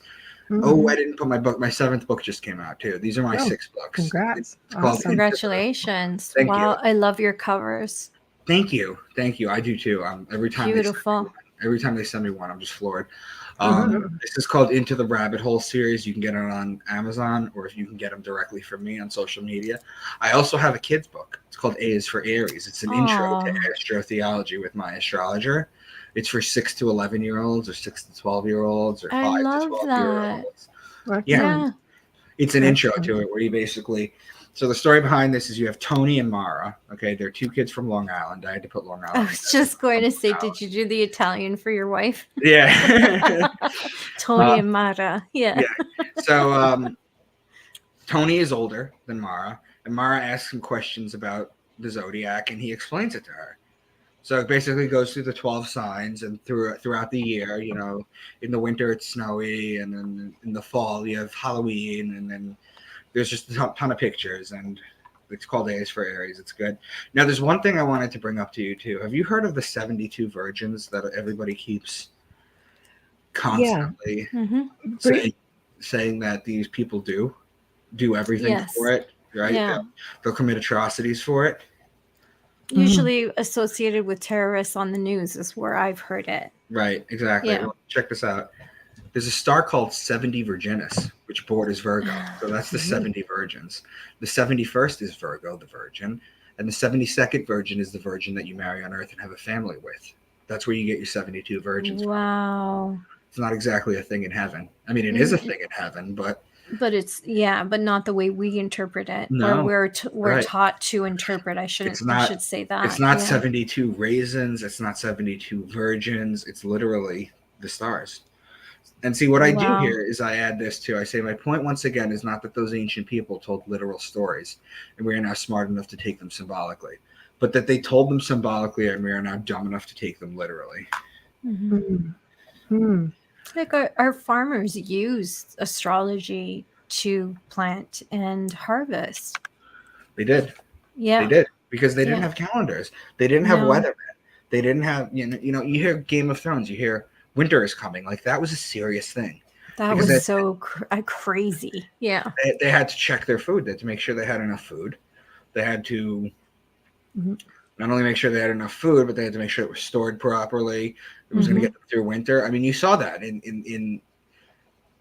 Oh, I didn't put my book. My 7th book just came out too. These are my 6 books. Congrats. It's called Congratulations. Thank you. I love your covers. Thank you. I do too. Every time Beautiful. Every time they send me one, I'm just floored. This is called Into the Rabbit Hole series. You can get it on Amazon, or if you can get them directly from me on social media. I also have a kid's book. It's called A is for Aries. It's an intro to astrotheology with my astrologer. It's for 6 to 11-year-olds, or 6 to 12-year-olds, or 5 to 12-year-olds. Yeah. It's an intro to it where you basically. So the story behind this is you have Tony and Mara. Okay, they're 2 kids from Long Island. I had to put Long Island. I was just going to say, did you do the Italian for your wife? Yeah. Tony and Mara. Yeah. So Tony is older than Mara, and Mara asks him questions about the zodiac, and he explains it to her. So it basically goes through the 12 signs, and throughout the year, in the winter it's snowy, and then in the fall you have Halloween, and then there's just a ton of pictures, and It's called A's for Aries. It's good. Now, there's one thing I wanted to bring up to you too. Have you heard of the 72 virgins that everybody keeps constantly saying that these people do everything for it, right? Yeah. They'll commit atrocities for it. Usually associated with terrorists on the news is where I've heard it. Right, exactly. Yeah. Well, check this out. There's a star called 70 Virginis, which borders Virgo. So that's the 70 virgins. The 71st is Virgo, the virgin. And the 72nd virgin is the virgin that you marry on Earth and have a family with. That's where you get your 72 virgins. Wow. It's not exactly a thing in heaven. I mean, it is a thing in heaven, but it's but not the way we interpret it. No, or we're taught to interpret. I should say that. It's not 72 raisins. It's not 72 virgins. It's literally the stars. And see, what I do here is I add this too. I say my point once again is not that those ancient people told literal stories and we are now smart enough to take them symbolically, but that they told them symbolically and we are now dumb enough to take them literally. Like our farmers use astrology to plant and harvest. They did. Yeah. They did, because they didn't have calendars. They didn't have weathermen. They didn't have, you know, you hear Game of Thrones, you hear winter is coming. Like, that was a serious thing. That was so crazy. Yeah. They had to check their food. They had to make sure they had enough food. They had to not only make sure they had enough food, but they had to make sure it was stored properly. It was going to get them through winter. I mean, you saw that in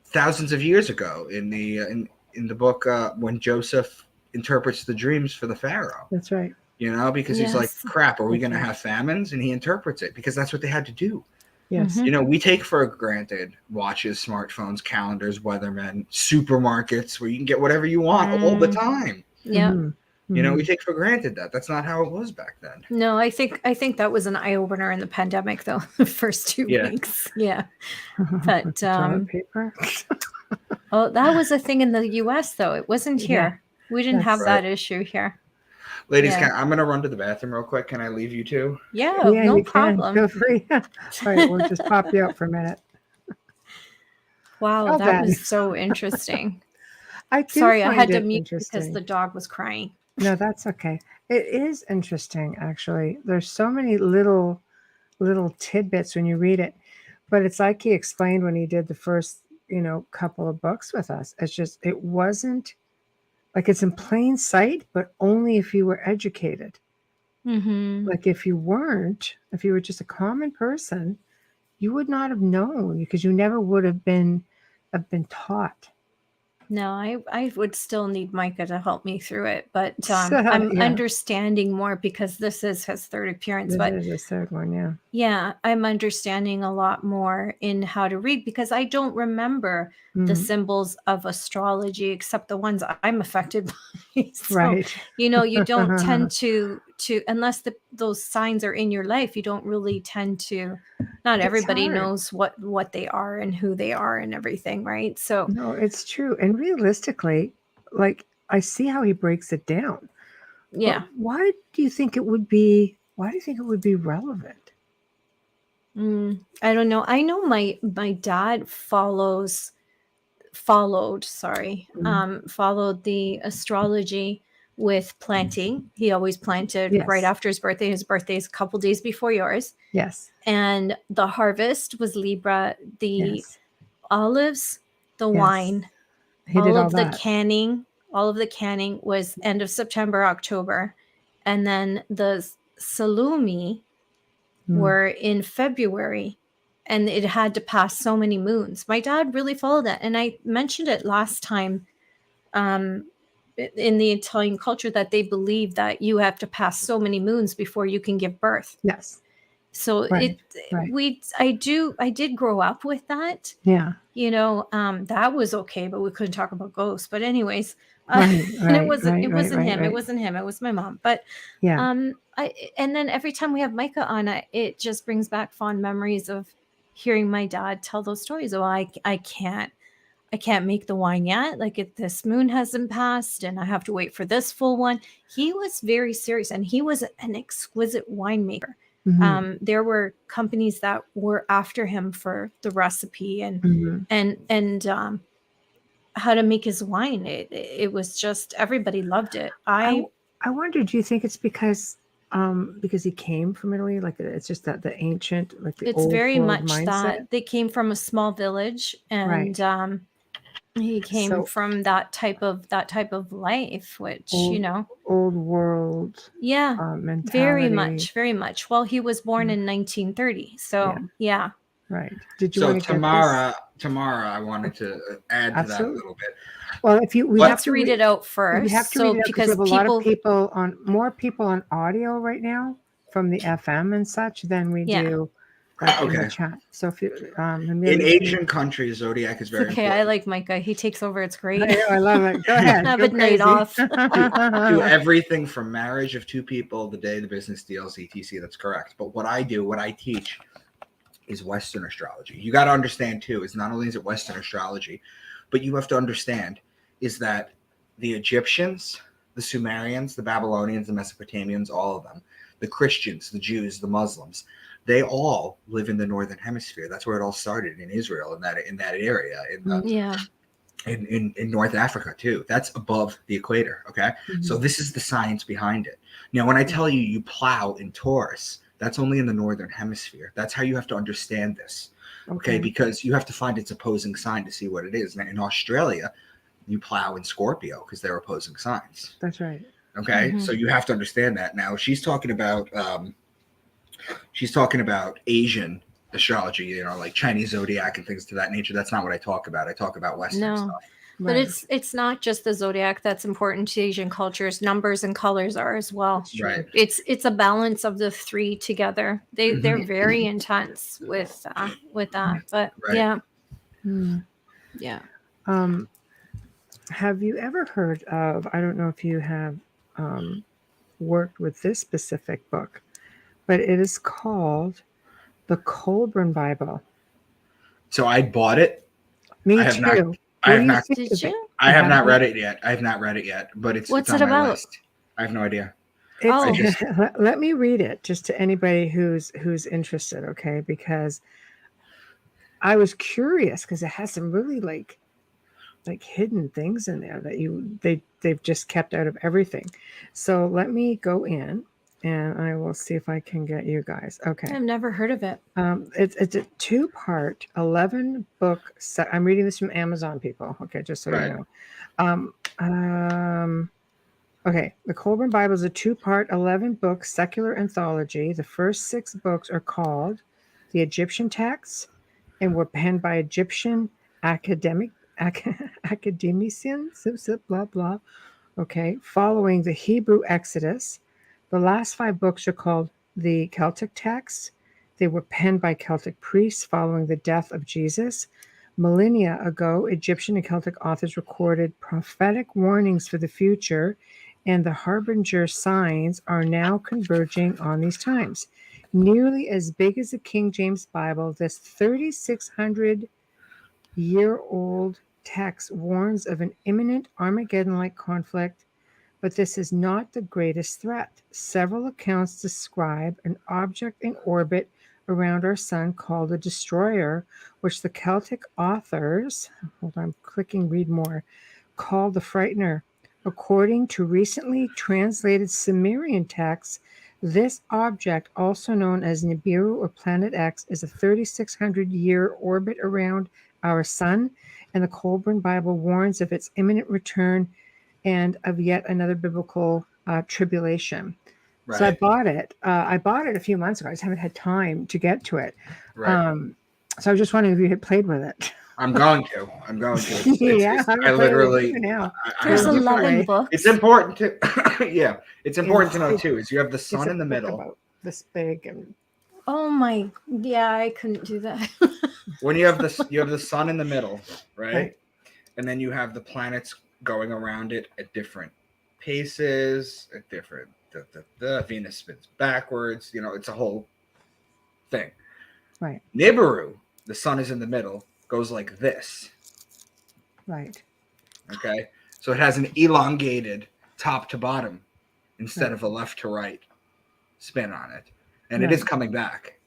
thousands of years ago in the book when Joseph interprets the dreams for the Pharaoh. That's right. You know, because he's like, crap, are we going to have famines? And he interprets it because that's what they had to do. Yes. You know, we take for granted watches, smartphones, calendars, weathermen, supermarkets where you can get whatever you want all the time. Yeah. You know, we take for granted that. That's not how it was back then. No, I think that was an eye opener in the pandemic, though. The first 2 weeks, But paper. oh, that was a thing in the U.S. though. It wasn't here. We didn't have that issue here. Ladies, I'm going to run to the bathroom real quick. Can I leave you two? Yeah, no problem. Feel free. All right, we'll just pop you out for a minute. Wow, that was so interesting. I had to mute because the dog was crying. No, that's okay. It is interesting, actually. There's so many little tidbits when you read it, but it's like he explained when he did the first, couple of books with us. It's just, it wasn't like it's in plain sight, but only if you were educated. Like if you were just a common person, you would not have known because you never would have been taught. No, I would still need Micah to help me through it, but I'm understanding more because this is his third appearance. This is his third one, yeah. Yeah, I'm understanding a lot more in how to read because I don't remember the symbols of astrology except the ones I'm affected by. So, right. You don't tend to unless those signs are in your life, you don't really tend to. Not everybody knows what they are and who they are and everything, right? So no, it's true. And realistically, like I see how he breaks it down. Yeah. But why do you think it would be relevant? I don't know. I know my dad followed the astrology with planting. He always planted right after his birthday. His birthday is a couple days before yours. Yes. And the harvest was Libra, the olives, the wine, all of the canning was end of September, October. And then the salumi were in February, and it had to pass so many moons. My dad really followed that. And I mentioned it last time in the Italian culture that they believe that you have to pass so many moons before you can give birth. Yes. So I did grow up with that. Yeah. That was okay, but we couldn't talk about ghosts. But anyways, and it wasn't him. It wasn't him. It was my mom. But and then every time we have Micah on, it just brings back fond memories of hearing my dad tell those stories. Oh, I can't make the wine yet. Like if this moon hasn't passed and I have to wait for this full one. He was very serious and he was an exquisite winemaker. There were companies that were after him for the recipe and how to make his wine. It was just, everybody loved it. I I wonder, do you think it's because he came from Italy? Like it's just that the ancient, like the It's old very world much mindset? that they came from a small village, and Right. he came So from that type of life, which old world yeah, very mentality. much. Well, he was born in 1930, so yeah. Right. Did you So want to get this? Tamara, I wanted to add to that a Absolutely. little bit. Well, we have Let's to read it out first. We have to read it out because we have a lot of more people on audio right now from the FM and such than we do like in the chat. So if you in Asian countries, zodiac is very important. I like Micah. He takes over. It's great. I love it. Go ahead. Have a night off. Do everything from marriage of two people, the day the business deals, etc. That's correct. But what I teach is Western astrology. You got to understand too, is not only is it Western astrology, but you have to understand is that the Egyptians, the Sumerians, the Babylonians, the Mesopotamians, all of them, the Christians, the Jews, the Muslims, they all live in the northern hemisphere. That's where it all started, in Israel, in that area, in North Africa too. That's above the equator. Okay, so this is the science behind it. Now, when I tell you plow in Taurus, that's only in the northern hemisphere. That's how you have to understand this. Okay, because you have to find its opposing sign to see what it is. Now, in Australia, you plow in Scorpio because they're opposing signs. That's right. Okay, so you have to understand that. Now, she's talking about Asian astrology, like Chinese zodiac and things to that nature. That's not what I talk about. I talk about Western stuff. But it's not just the zodiac that's important to Asian cultures. Numbers and colors are as well. Right. It's a balance of the three together. They're very intense with that. But yeah. Yeah. Have you ever heard of, I don't know if you have worked with this specific book, but it is called the Colburn Bible. So I bought it. Me too. I have not read it yet, but what's it's it on my about? list. I have no idea. Let me read it just to anybody who's interested, okay? Because I was curious because it has some really like hidden things in there that they've just kept out of everything. So let me go in and I will see if I can get you guys. Okay. I've never heard of it. It's a 2-part, 11-book set. I'm reading this from Amazon, people. Okay, just so you know. Okay, the Colburn Bible is a 2-part, 11-book secular anthology. The first 6 books are called The Egyptian Texts and were penned by Egyptian academicians, blah, blah. Okay, following the Hebrew Exodus. The last 5 books are called the Celtic Texts. They were penned by Celtic priests following the death of Jesus. Millennia ago, Egyptian and Celtic authors recorded prophetic warnings for the future, and the harbinger signs are now converging on these times. Nearly as big as the King James Bible, this 3,600-year-old text warns of an imminent Armageddon-like conflict, but this is not the greatest threat. Several accounts describe an object in orbit around our sun called a destroyer, which the Celtic authors, read more, called the Frightener. According to recently translated Sumerian texts, this object, also known as Nibiru or Planet X, is a 3,600-year orbit around our sun, and the Colburn Bible warns of its imminent return and of yet another biblical tribulation. Right. So I bought it. I bought it a few months ago. I just haven't had time to get to it. Right. So I was just wondering if you had played with it. I'm going to. I literally. There's 11 books. It's important to. It's important to know too. Is you have the sun in the middle. About this big and. Oh my! Yeah, I couldn't do that. When you have the sun in the middle, right? And then you have the planets going around it at different paces, at different. The Venus spins backwards. It's a whole thing. Right. Nibiru, the sun is in the middle, goes like this. Right. Okay. So it has an elongated top to bottom instead of a left to right spin on it. And it is coming back.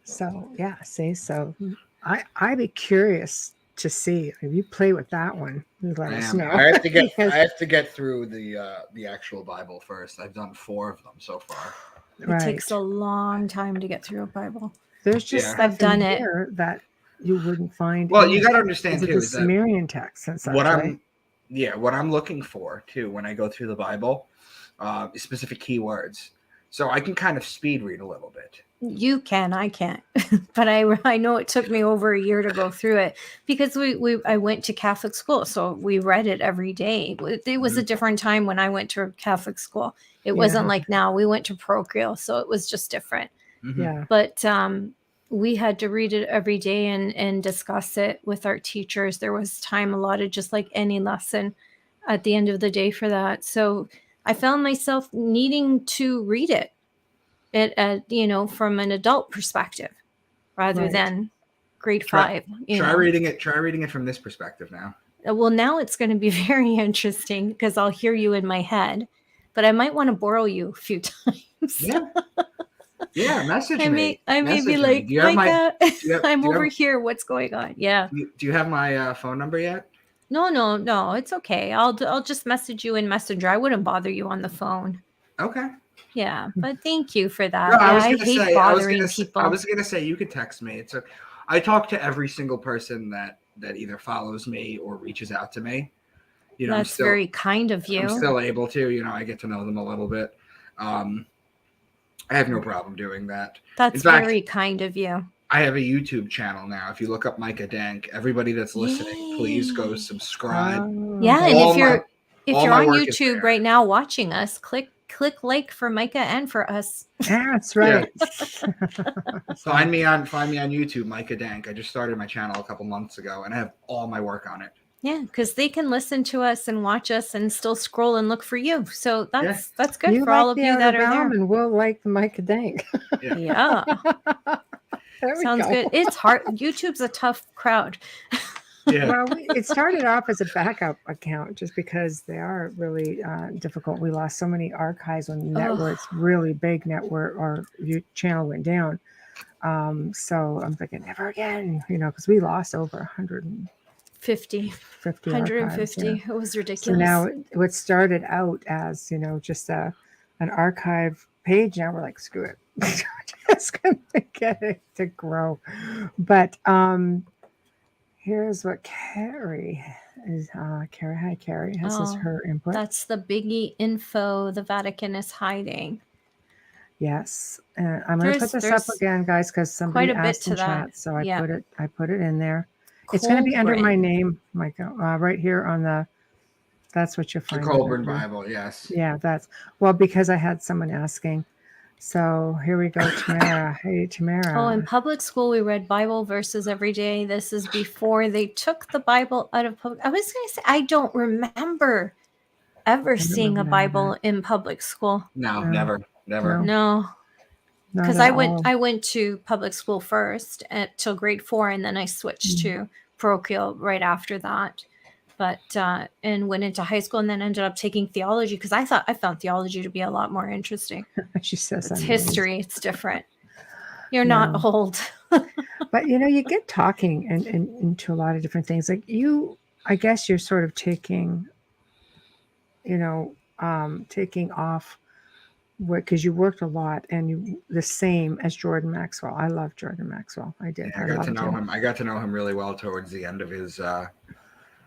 So, yeah, see, so I'd be curious to see. If you play with that one, you let us know. I have to get Because- I have to get through the actual Bible first. I've done 4 of them so far. It takes a long time to get through a Bible. There's just Yeah. stuff I've done in it. here that you wouldn't find. Well, in you it. got to understand Is it too the is that Sumerian text and such, what right? what I'm looking for too when I go through the Bible is specific keywords. So I can kind of speed read a little bit. You can, I can't. But I know it took me over a year to go through it because I went to Catholic school, so we read it every day. It was a different time when I went to Catholic school. It wasn't like now. We went to parochial, so it was just different. Mm-hmm. Yeah. But we had to read it every day and discuss it with our teachers. There was time allotted, just like any lesson at the end of the day for that. So I found myself needing to read it from an adult perspective rather than grade 5. Try reading it from this perspective now. Well, now it's going to be very interesting because I'll hear you in my head, but I might want to borrow you a few times. Yeah, message me. I may be like, Micah, I'm over here. What's going on? Yeah. Do you have my phone number yet? No, it's okay. I'll just message you in Messenger. I wouldn't bother you on the phone. Okay. Yeah, but thank you for that. No, I hate bothering people. I was gonna say you could text me. I talk to every single person that either follows me or reaches out to me. That's very kind of you. I'm still able to. I get to know them a little bit. I have no problem doing that. That's very kind of you. I have a YouTube channel now. If you look up Micah Dank, everybody that's listening, please go subscribe. Yeah, and if you're on YouTube right now watching us, click like for Micah and for us. That's right. Find me on YouTube, Micah Dank. I just started my channel a couple months ago, and I have all my work on it. Yeah, because they can listen to us and watch us and still scroll and look for you. So that's good for all of you that are there. And we'll like the Micah Dank. Yeah. Sounds good. It's hard. YouTube's a tough crowd. Yeah. Well, it started off as a backup account just because they are really difficult. We lost so many archives when networks, really big network or channel went down. So I'm thinking never again, because we lost over 150. Archives, yeah. It was ridiculous. So now what started out as, just an archive page, now we're like, screw it. Just going to get it to grow. But here's what Carrie is. Carrie, hi, Carrie. This is her input. That's the biggie info the Vatican is hiding. Yes. I'm going to put this up again, guys, because somebody asked in chat. So I put it in there. It's going to be under my name, Micah, right here on that's what you'll find. The Colburn Bible, yes. Yeah, because I had someone asking. So here we go, Tamara. Hey, Tamara. Oh, in public school, we read Bible verses every day. This is before they took the Bible out of public. I was going to say, I don't remember ever seeing a Bible in public school. No, never. No. Because I went to public school first till grade 4, and then I switched to parochial right after that. But and went into high school and then ended up taking theology because I found theology to be a lot more interesting. She says it's history. It's different. You're not old. But you get talking and into a lot of different things. Like I guess you're sort of taking off because you worked a lot and the same as Jordan Maxwell. I love Jordan Maxwell. I did. Yeah, I got to know him. I got to know him really well towards the end of his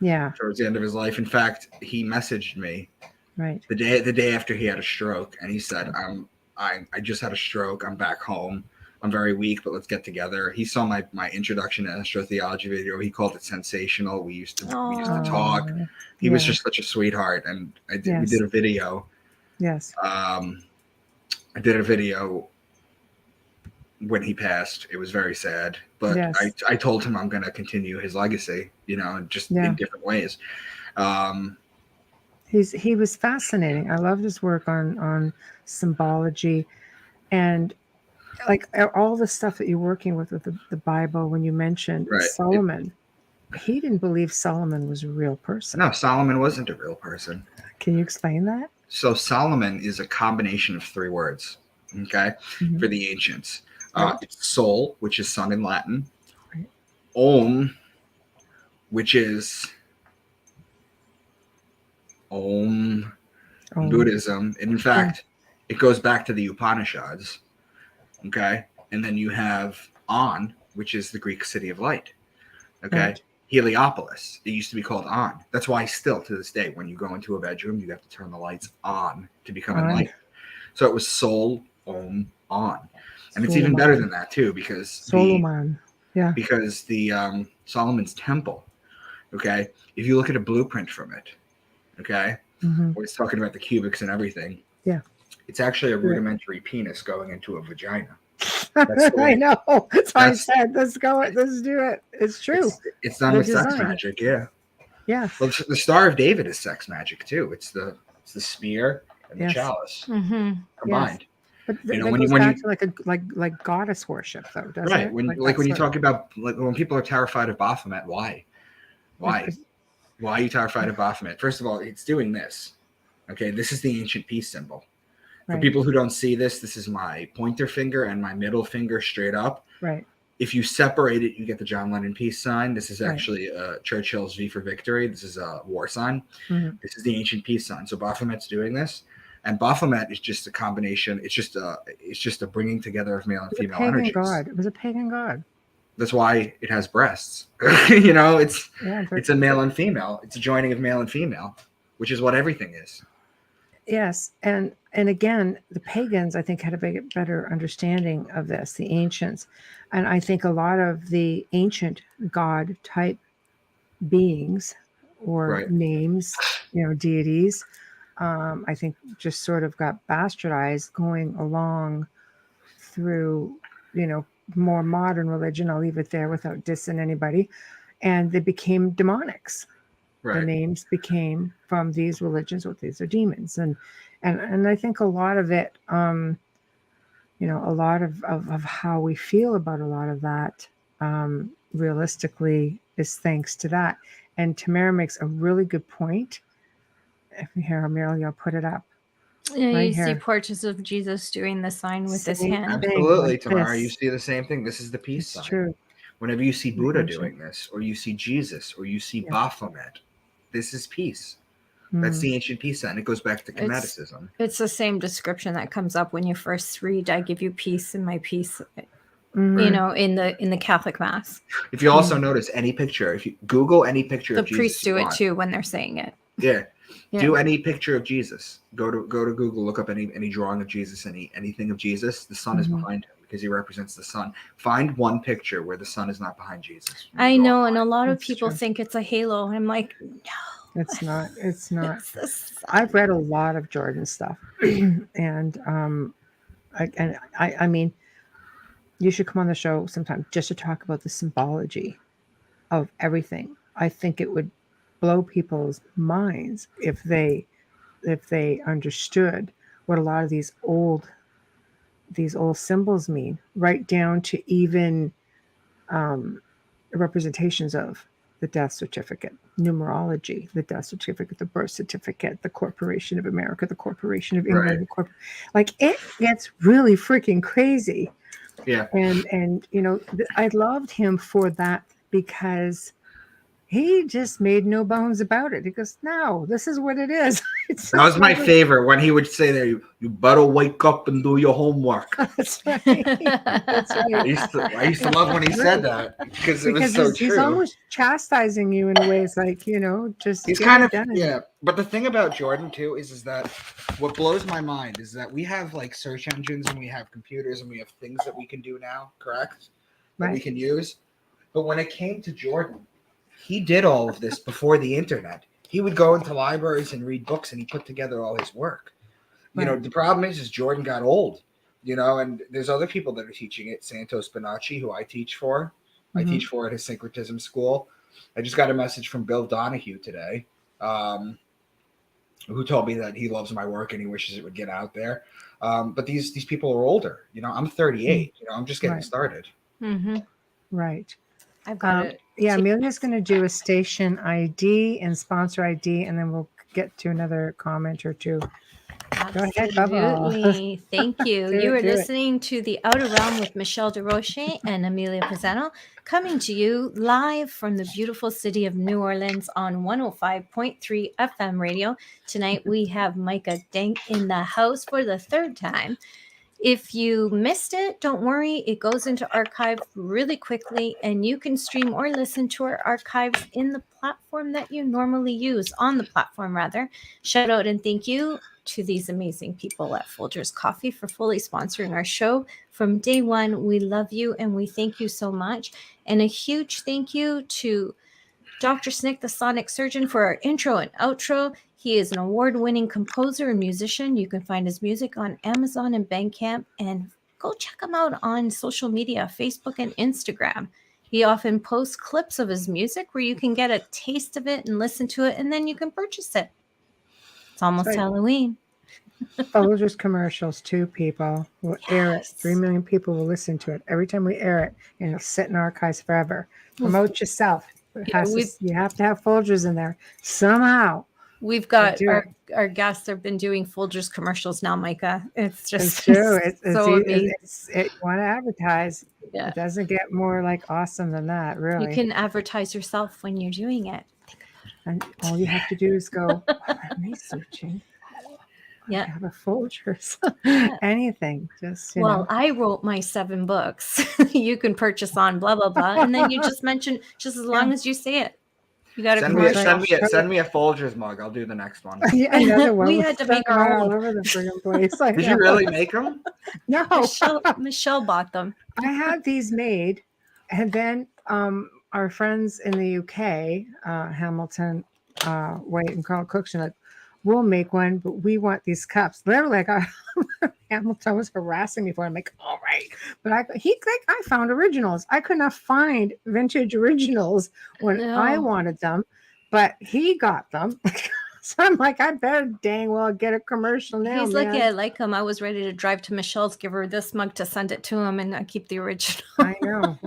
towards the end of his life. In fact, he messaged me the day after he had a stroke, and he said, I just had a stroke. I'm back home. I'm very weak, but let's get together. He saw my introduction to astrotheology video. He called it sensational. We used to talk. He was just such a sweetheart, and we did a video. Yes. I did a video when he passed. It was very sad, but I told him I'm going to continue his legacy, just in different ways. He was fascinating. I loved his work on symbology and like all the stuff that you're working with the Bible. When you mentioned Solomon, he didn't believe Solomon was a real person. No, Solomon wasn't a real person. Can you explain that? So Solomon is a combination of 3 words, okay, for the ancients. It's sol, which is sun in Latin. Right. Om, which is Om in Buddhism. And in fact, it goes back to the Upanishads. Okay. And then you have On, which is the Greek city of light. Okay. Right. Heliopolis. It used to be called On. That's why still to this day, when you go into a bedroom, you have to turn the lights on to become enlightened. So it was Sol, Om, On. And it's even better than that too, because Solomon. Yeah. Because the Solomon's temple, okay, if you look at a blueprint from it, okay, where it's talking about the cubics and everything, it's actually a rudimentary penis going into a vagina. I know. That's why I said, let's do it. It's true. It's done with sex magic, yeah. Well, the Star of David is sex magic too. It's the spear and the chalice combined. Yes. But when goes back to like goddess worship, though, doesn't it? When you talk about when people are terrified of Baphomet, why? Why are you terrified of Baphomet? First of all, it's doing this. Okay, this is the ancient peace symbol. For people who don't see this, this is my pointer finger and my middle finger straight up. Right. If you separate it, you get the John Lennon peace sign. This is actually Churchill's V for victory. This is a war sign. This is the ancient peace sign. So Baphomet's doing this. And Baphomet is just a combination. It's just a bringing together of male and female energies. It was a pagan god. That's why it has breasts. It's a male and female. It's a joining of male and female, which is what everything is. Yes, and again, the pagans, I think, had a better understanding of this, the ancients. And I think a lot of the ancient god type beings or names, deities, I think just sort of got bastardized going along through, more modern religion. I'll leave it there without dissing anybody. And they became demonics. The names became from these religions, what these are demons. And I think a lot of it, a lot of how we feel about a lot of that, realistically, is thanks to that. And Tamara makes a really good point. Here, Amelia, I'll put it up. Yeah, you see portraits of Jesus doing the sign with his hand. Absolutely, Tamara. You see the same thing. This is the peace sign. True. Whenever you see Buddha doing this, or you see Jesus, or you see Baphomet, this is peace. That's the ancient peace sign. It goes back to Comedicism. It's the same description that comes up when you first read, "I give you peace in my peace." In the Catholic Mass. If you also notice any picture, if you Google any picture of Jesus, the priests do it too when they're saying it. Yeah. Do any picture of Jesus. Go to Google, look up any drawing of Jesus, anything of Jesus. The sun is behind him because he represents the sun. Find one picture where the sun is not behind Jesus. I know, and a lot of people think it's a halo. I'm like, no. It's not. It's not. I've read a lot of Jordan stuff, and I mean, you should come on the show sometime just to talk about the symbology of everything. I think it would blow people's minds if they understood what a lot of these old symbols mean, right down to even representations of the death certificate, numerology, the death certificate, the birth certificate, the Corporation of America, the Corporation of England, like it gets really freaking crazy. Yeah. And I loved him for that because he just made no bones about it. He goes, no, this is what it is. That was my favorite when he would say there, you better wake up and do your homework. That's right. That's right. I used to love when he said that because it was so true. He's almost chastising you in a way. It's like, just he's kind of done. Yeah. But the thing about Jordan too is that what blows my mind is that we have like search engines and we have computers and we have things that we can do now, correct? That we can use. But when it came to Jordan, he did all of this before the internet. He would go into libraries and read books, and he put together all his work. The problem is Jordan got old, and there's other people that are teaching it. Santos Bonacci, who I teach for. I teach for at his syncretism school. I just got a message from Bill Donahue today, who told me that he loves my work and he wishes it would get out there. But these people are older. I'm 38. I'm just getting started. Mm-hmm. Right. I've got it. Yeah, Amelia's going to do a station ID and sponsor ID, and then we'll get to another comment or two. Go ahead, Bubba. Absolutely. Thank you. Do You it, are do it. listening to The Outer Realm with Michelle DeRoche and Amelia Pisano, coming to you live from the beautiful city of New Orleans on 105.3 FM radio. Tonight we have Micah Dank in the house for the third time. If you missed it, don't worry. It goes into archive really quickly, and you can stream or listen to our archives in the platform that you normally use, on the platform rather. Shout out and thank you to these amazing people at Folgers Coffee for fully sponsoring our show. From day one, we love you and we thank you so much. And a huge thank you to Dr. Snick, the sonic surgeon, for our intro and outro. He is an award-winning composer and musician. You can find his music on Amazon and Bandcamp, and go check him out on social media, Facebook and Instagram. He often posts clips of his music where you can get a taste of it and listen to it, and then you can purchase it. It's almost Right. Halloween. Folgers commercials too, people. We'll air it. Yes. 3 million people will listen to it every time we air it, and it'll sit in archives forever. Promote yourself. You have to have Folgers in there somehow. We've got do our guests have been doing Folgers commercials now, Micah. It's just It's true. It's so amazing. you want to advertise. Yeah. It doesn't get more like awesome than that, really. You can advertise yourself when you're doing it. And all you have to do is go, I'm researching. Yeah. I have a Folgers. Anything. Just, you Well, know. I wrote my 7 books. You can purchase on blah, blah, blah. And then you just mention, just as long as you say it. You got to Send me a Folgers mug. I'll do the next one. Yeah, another one. We We'll had to stuck make our them all own. over the friggin' place. I Did know. you really make them? No. Michelle bought them. I had these made, and then our friends in the UK, Hamilton, White and Carl Cooks, are like, we'll make one, but we want these cups. Literally, like Hamilton was harassing me for it. I'm like, all right, but I found originals. I could not find vintage originals when I wanted them, but he got them. So I'm like, I better dang well get a commercial now. He's man. like, yeah, I like him. I was ready to drive to Michelle's, give her this mug to send it to him, and I keep the original. I know.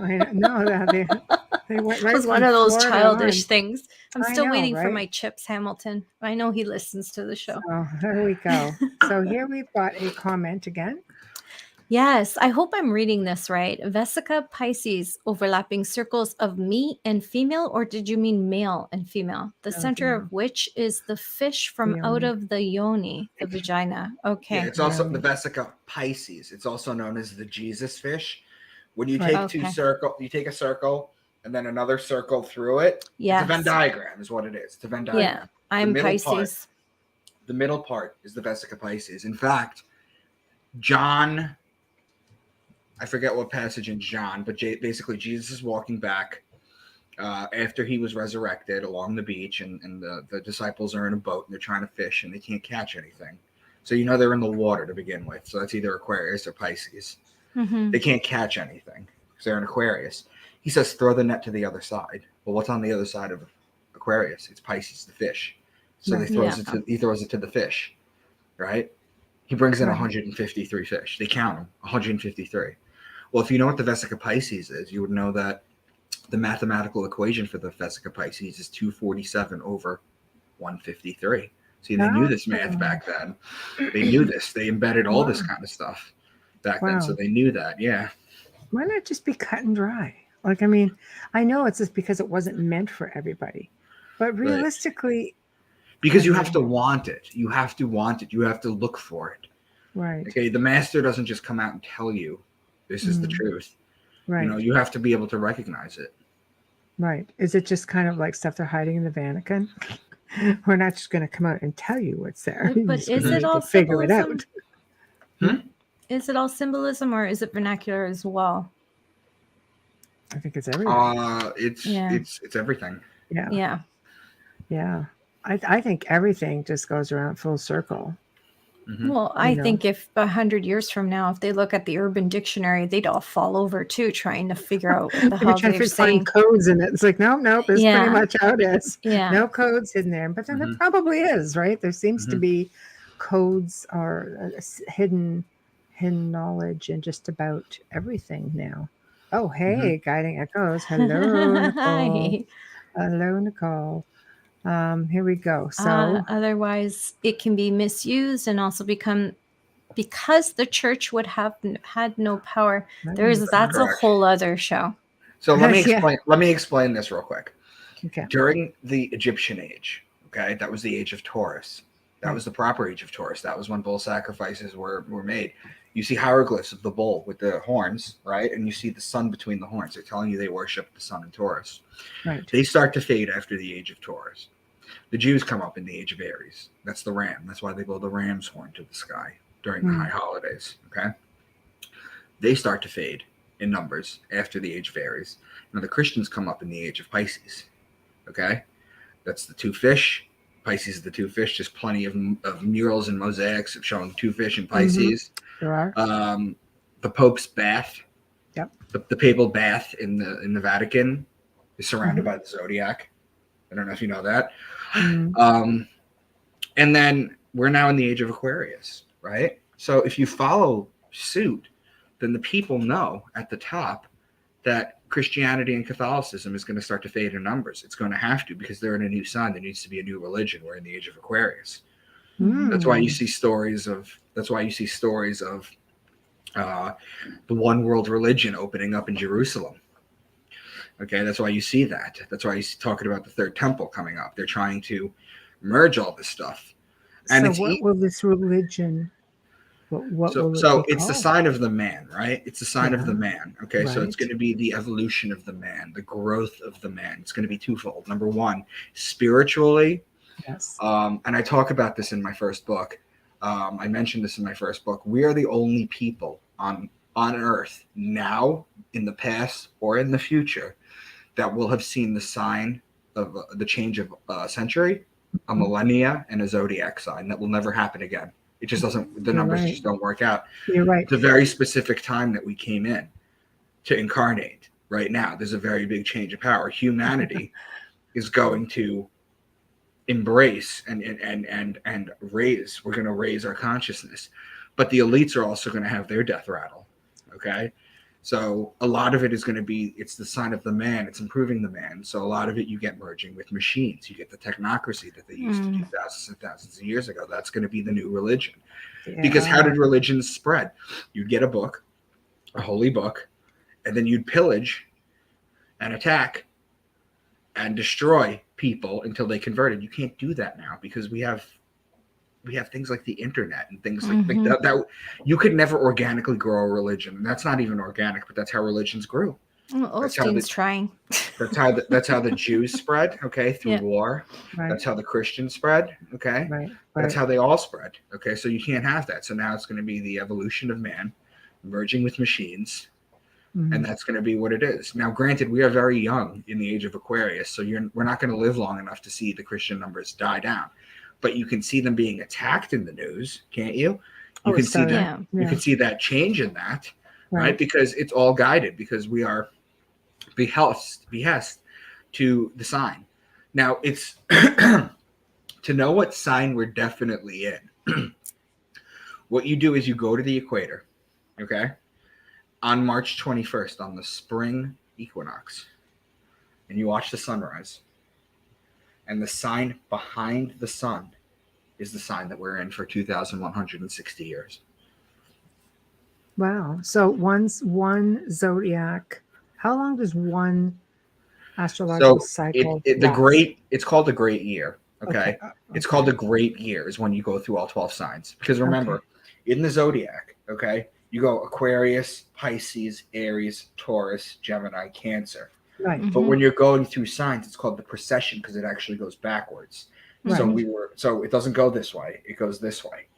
They went right. It was one from of those Florida childish on. things. I'm I still know, waiting for right? my chips, Hamilton. I know he listens to the show. So there we go. So here we've got a comment again. Yes, I hope I'm reading this right. Vesica Pisces, overlapping circles of me and female, or did you mean male and female? The center female. of which is the fish from The out yoni. of the yoni, the vagina. Okay. Yeah, it's also the Vesica Pisces. It's also known as the Jesus fish. When you Right. take you take a circle and then another circle through it. Yes. It's a Venn diagram is what it is. It's a Venn diagram. Yeah, I'm middle Pisces. The middle part is the Vesica Pisces. In fact, John, I forget what passage in John, but basically Jesus is walking back after he was resurrected along the beach, and the disciples are in a boat and they're trying to fish and they can't catch anything. So you know they're in the water to begin with. So that's either Aquarius or Pisces. Mm-hmm. They can't catch anything because they're in Aquarius. He says, throw the net to the other side. Well, what's on the other side of Aquarius? It's Pisces, the fish. So he throws it to the fish, right? He brings in 153 fish. They count them, 153. Well, if you know what the Vesica Pisces is, you would know that the mathematical equation for the Vesica Pisces is 247 over 153. See, they knew this math back then. They knew this. They embedded all this kind of stuff back then. So they knew that, yeah. Why not just be cut and dry? Like, I mean, I know it's just because it wasn't meant for everybody. But realistically... Because you have to want it. You have to want it. You have to look for it. Right. Okay, the master doesn't just come out and tell you this is the truth. Right. You know, you have to be able to recognize it. Right. Is it just kind of like stuff they're hiding in the Vatican? We're not just going to come out and tell you what's there. But is it all figure it out? Is it all symbolism, or is it vernacular as well? I think it's everything. It's everything. Yeah. I think everything just goes around full circle. Mm-hmm. Well, I think if 100 years from now, if they look at the Urban Dictionary, they'd all fall over too, trying to figure out what the hell they're saying. Find codes in it. It's like, nope. It's pretty much how it is. Yeah. No codes hidden there. But then there probably is, right? There seems to be codes or hidden knowledge in just about everything now. Oh, hey, Guiding Echoes. Hello, Nicole. Hi. Hello, Nicole. Here we go. So otherwise, it can be misused and also become, because the church would have had no power. That's a whole other show. So let me Yeah. explain. Let me explain this real quick. Okay. During the Egyptian age, okay, that was the age of Taurus. That Right. was the proper age of Taurus. That was when bull sacrifices were made. You see hieroglyphs of the bull with the horns, right? And you see the sun between the horns. They're telling you they worship the sun in Taurus. Right. They start to fade after the age of Taurus. The Jews come up in the age of Aries. That's the ram. That's why they blow the ram's horn to the sky during the high holidays, okay? They start to fade in numbers after the age of Aries. Now the Christians come up in the age of Pisces, okay? That's the two fish. Pisces is the two fish. Just plenty of murals and mosaics of showing two fish in Pisces. There are. The Pope's bath. Yep. The papal bath in the Vatican is surrounded by the zodiac. I don't know if you know that. And then we're now in the age of Aquarius, right? So if you follow suit, then the people know at the top that Christianity and Catholicism is going to start to fade in numbers. It's going to have to, because they're in a new sign. There needs to be a new religion. We're in the age of Aquarius. That's why you see stories of the one world religion opening up in Jerusalem. Okay, that's why you see that. That's why he's talking about the third temple coming up. They're trying to merge all this stuff. And so what will this religion? What will it be it's the called? sign of the man, right? It's the sign of the man. Okay, so it's Right. going to be the evolution of the man, the growth of the man. It's going to be twofold. Number one, spiritually. Yes. And I talk about this in my first book. I mentioned this in my first book. We are the only people on Earth now, in the past, or in the future, that will have seen the sign of the change of a century, a millennia, and a zodiac sign. That will never happen again. It just doesn't. The numbers just don't work out. You're right. It's a very specific time that we came in to incarnate. Right now, there's a very big change of power. Humanity is going to embrace and raise. We're going to raise our consciousness, but the elites are also going to have their death rattle. Okay, so a lot of it is going to be, it's the sign of the man. It's improving the man. So a lot of it you get merging with machines. You get the technocracy that they used to do thousands and thousands of years ago. That's going to be the new religion. Yeah. Because how did religions spread? You'd get a book, a holy book, and then you'd pillage and attack and destroy people until they converted. You can't do that now because we have things like the internet and things like that. You could never organically grow a religion. And that's not even organic, but that's how religions grew. Osteen's trying. That's how the Jews spread, okay, through war. Right. That's how the Christians spread, okay. Right. That's how they all spread, okay. So you can't have that. So now it's going to be the evolution of man merging with machines, and that's going to be what it is. Now, granted, we are very young in the age of Aquarius, so we're not going to live long enough to see the Christian numbers die down. But you can see them being attacked in the news, can't you? You can see that. You can see that change in that, right? Because it's all guided. Because we are behest to the sign. Now, it's to know what sign we're definitely in. What you do is you go to the equator, okay, on March 21st on the spring equinox, and you watch the sunrise. And the sign behind the sun is the sign that we're in for 2,160 years. Wow. So one zodiac. How long does one astrological cycle last? It's called the great year. Okay. It's called the great year is when you go through all 12 signs. Because remember, in the zodiac, okay, you go Aquarius, Pisces, Aries, Taurus, Gemini, Cancer. Right. But when you're going through signs, it's called the precession because it actually goes backwards. Right. So it doesn't go this way; it goes this way.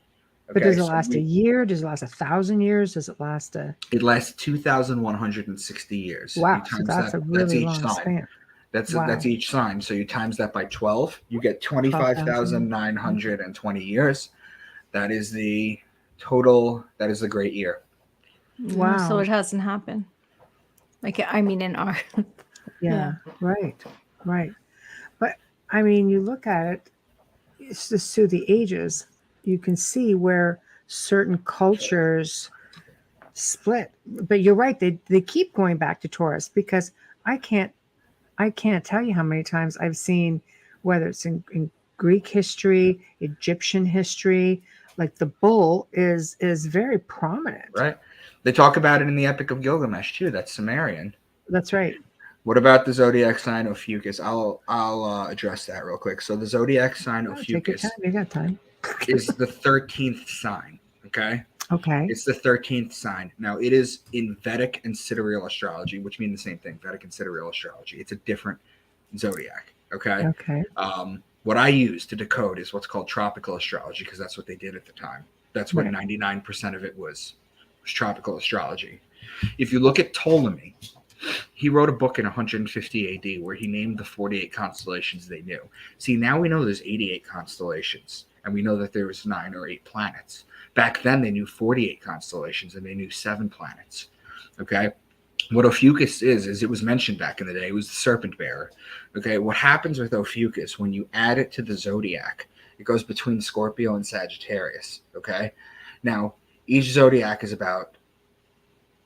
Okay? But does it last a year? Does it last 1,000 years? Does it last It lasts 2,160 years. Wow, so that's a really long span. That's each sign. So you times that by 12, you get 25,920 years. That is the total. That is the great year. Wow. So it hasn't happened. Like, I mean, in our right. But I mean, you look at it, it's just through the ages, you can see where certain cultures split. But you're right, they keep going back to Taurus because I can't tell you how many times I've seen whether it's in Greek history, Egyptian history, like the bull is very prominent. Right. They talk about it in the Epic of Gilgamesh too. That's Sumerian. That's right. What about the zodiac sign Ophiuchus? I'll address that real quick. So the zodiac sign Take your Ophiuchus time. You got time. is the 13th sign. Okay. Okay. It's the 13th sign. Now, it is in Vedic and sidereal astrology, which mean the same thing, Vedic and sidereal astrology. It's a different zodiac, okay? Okay. What I use to decode is what's called tropical astrology, because that's what they did at the time. That's what Right. 99% of it was tropical astrology. If you look at Ptolemy, he wrote a book in 150 AD where he named the 48 constellations they knew. See, now we know there's 88 constellations, and we know that there was 9 or 8 planets. Back then, they knew 48 constellations, and they knew 7 planets. Okay? What Ophiuchus is it was mentioned back in the day, it was the serpent bearer. Okay? What happens with Ophiuchus, when you add it to the zodiac, it goes between Scorpio and Sagittarius. Okay? Now, each zodiac is about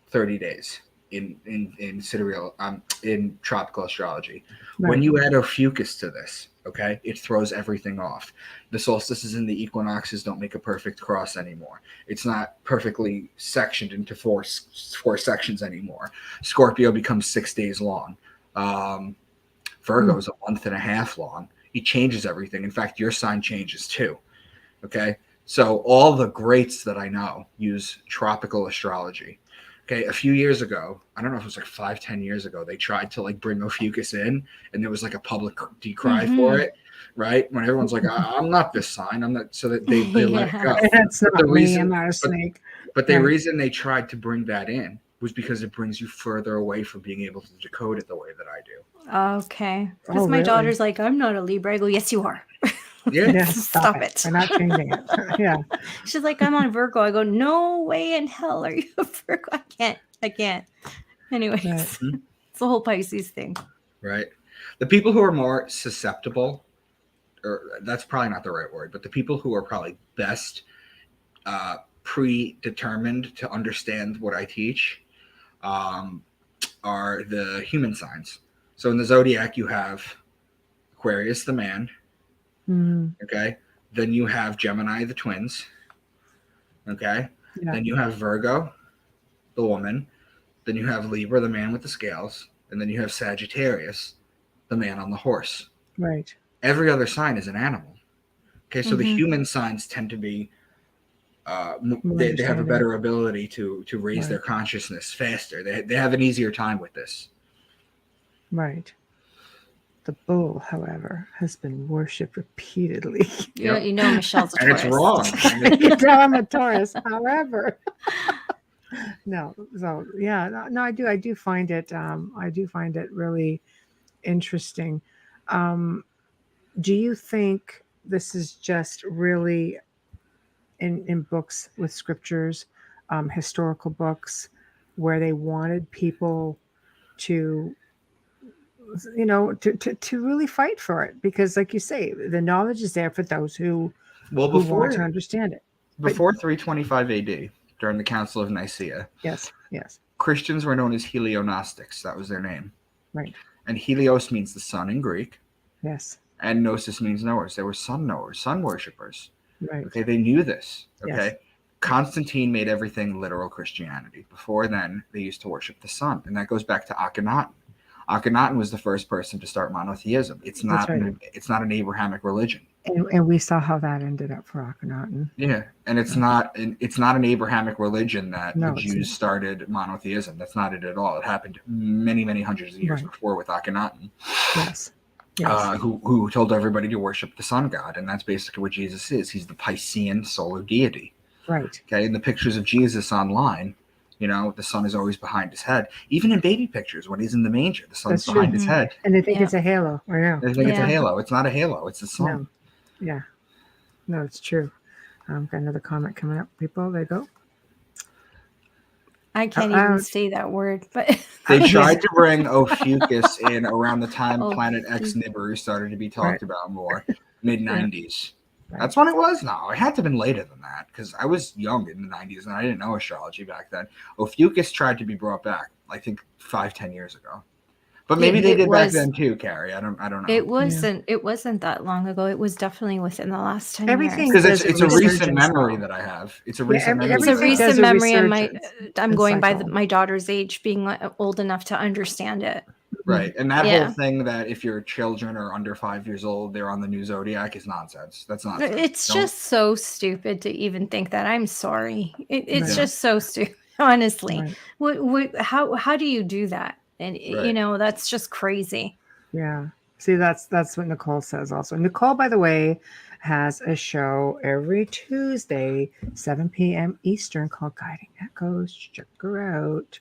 30 days in sidereal, in tropical astrology. Right. When you add Ophiuchus to this, okay, it throws everything off. The solstices and the equinoxes don't make a perfect cross anymore. It's not perfectly sectioned into four sections anymore. Scorpio becomes 6 days long. Virgo is a month and a half long. He changes everything. In fact, your sign changes too. Okay, so all the greats that I know use tropical astrology. Okay, a few years ago, I don't know if it was like 5-10 years ago, they tried to like bring Ophiuchus in, and there was like a public decry for it, right? When everyone's like, I'm not this sign, I'm not, so that they let it go. That's not me. I'm not a snake. But the reason they tried to bring that in was because it brings you further away from being able to decode it the way that I do. Okay. Because my daughter's like, I'm not a Libra. I go, yes, you are. Yeah. Stop it. We're not changing it. Yeah. She's like, I'm on Virgo. I go, no way in hell are you a Virgo. I can't. Anyways, Right. it's the whole Pisces thing. Right. The people who are more susceptible, or that's probably not the right word, but the people who are probably best predetermined to understand what I teach are the human signs. So in the zodiac, you have Aquarius, the man. Okay. Then you have Gemini, the twins. Okay. Yeah. Then you have Virgo, the woman. Then you have Libra, the man with the scales. And then you have Sagittarius, the man on the horse. Right. Every other sign is an animal. Okay. So the human signs tend to be, they have a better ability to raise their consciousness faster. They have an easier time with this. Right. The bull, however, has been worshipped repeatedly. Yeah, you know Michelle's a And Taurus. it's wrong. You tell I'm a Taurus, however. No, so yeah, no, I do find it. I do find it really interesting. Do you think this is just really in books with scriptures, historical books, where they wanted people to, to really fight for it? Because like you say, the knowledge is there for those who want to understand it. Before 325 AD, during the Council of Nicaea, Yes. Christians were known as Helionostics. That was their name. Right. And Helios means the sun in Greek. Yes. And Gnosis means knowers. They were sun knowers, sun worshippers. Right. Okay, they knew this. Okay. Yes. Constantine made everything literal Christianity. Before then, they used to worship the sun. And that goes back to Akhenaten. Akhenaten was the first person to start monotheism. It's not it's not an Abrahamic religion. And we saw how that ended up for Akhenaten. Yeah, and it's not an Abrahamic religion that the it's Jews started monotheism. That's not it at all. It happened many, many hundreds of years before with Akhenaten. Yes. Who told everybody to worship the sun god, and that's basically what Jesus is. He's the Piscean solar deity. Right. Okay, in the pictures of Jesus online, the sun is always behind his head. Even in baby pictures, when he's in the manger, the sun's behind his head. And they think it's a halo. I know. They think it's a halo. It's not a halo. It's the sun. No. Yeah. No, it's true. Got another comment coming up. People, they go. I can't even say that word, but they tried to bring Ophiuchus in around the time Planet X Nibiru started to be talked about more, mid-90s. That's when it was? No, it had to have been later than that, because I was young in the 90s and I didn't know astrology back then. Ophiuchus tried to be brought back, I think, 5-10 years ago. But maybe they It did back was- then too, Carrie. I don't know. It wasn't that long ago. It was definitely within the last 10 Everything years. Because it's a recent resurgence memory now. that I have. It's a recent memory. It's a everything does recent a memory, and resurgence I'm and going by cycle. my daughter's age, being old enough to understand it. Right. And that Yeah. whole thing that if your children are under 5 years old, they're on the new zodiac is nonsense. That's nonsense. It's Don't- just so stupid to even think that. I'm sorry. It's Right. just so stupid. Honestly, Right. how do you do that? And Right. that's just crazy. Yeah. See, that's what Nicole says also. Nicole, by the way, has a show every Tuesday, 7 p.m. Eastern called Guiding Echoes. Check her out.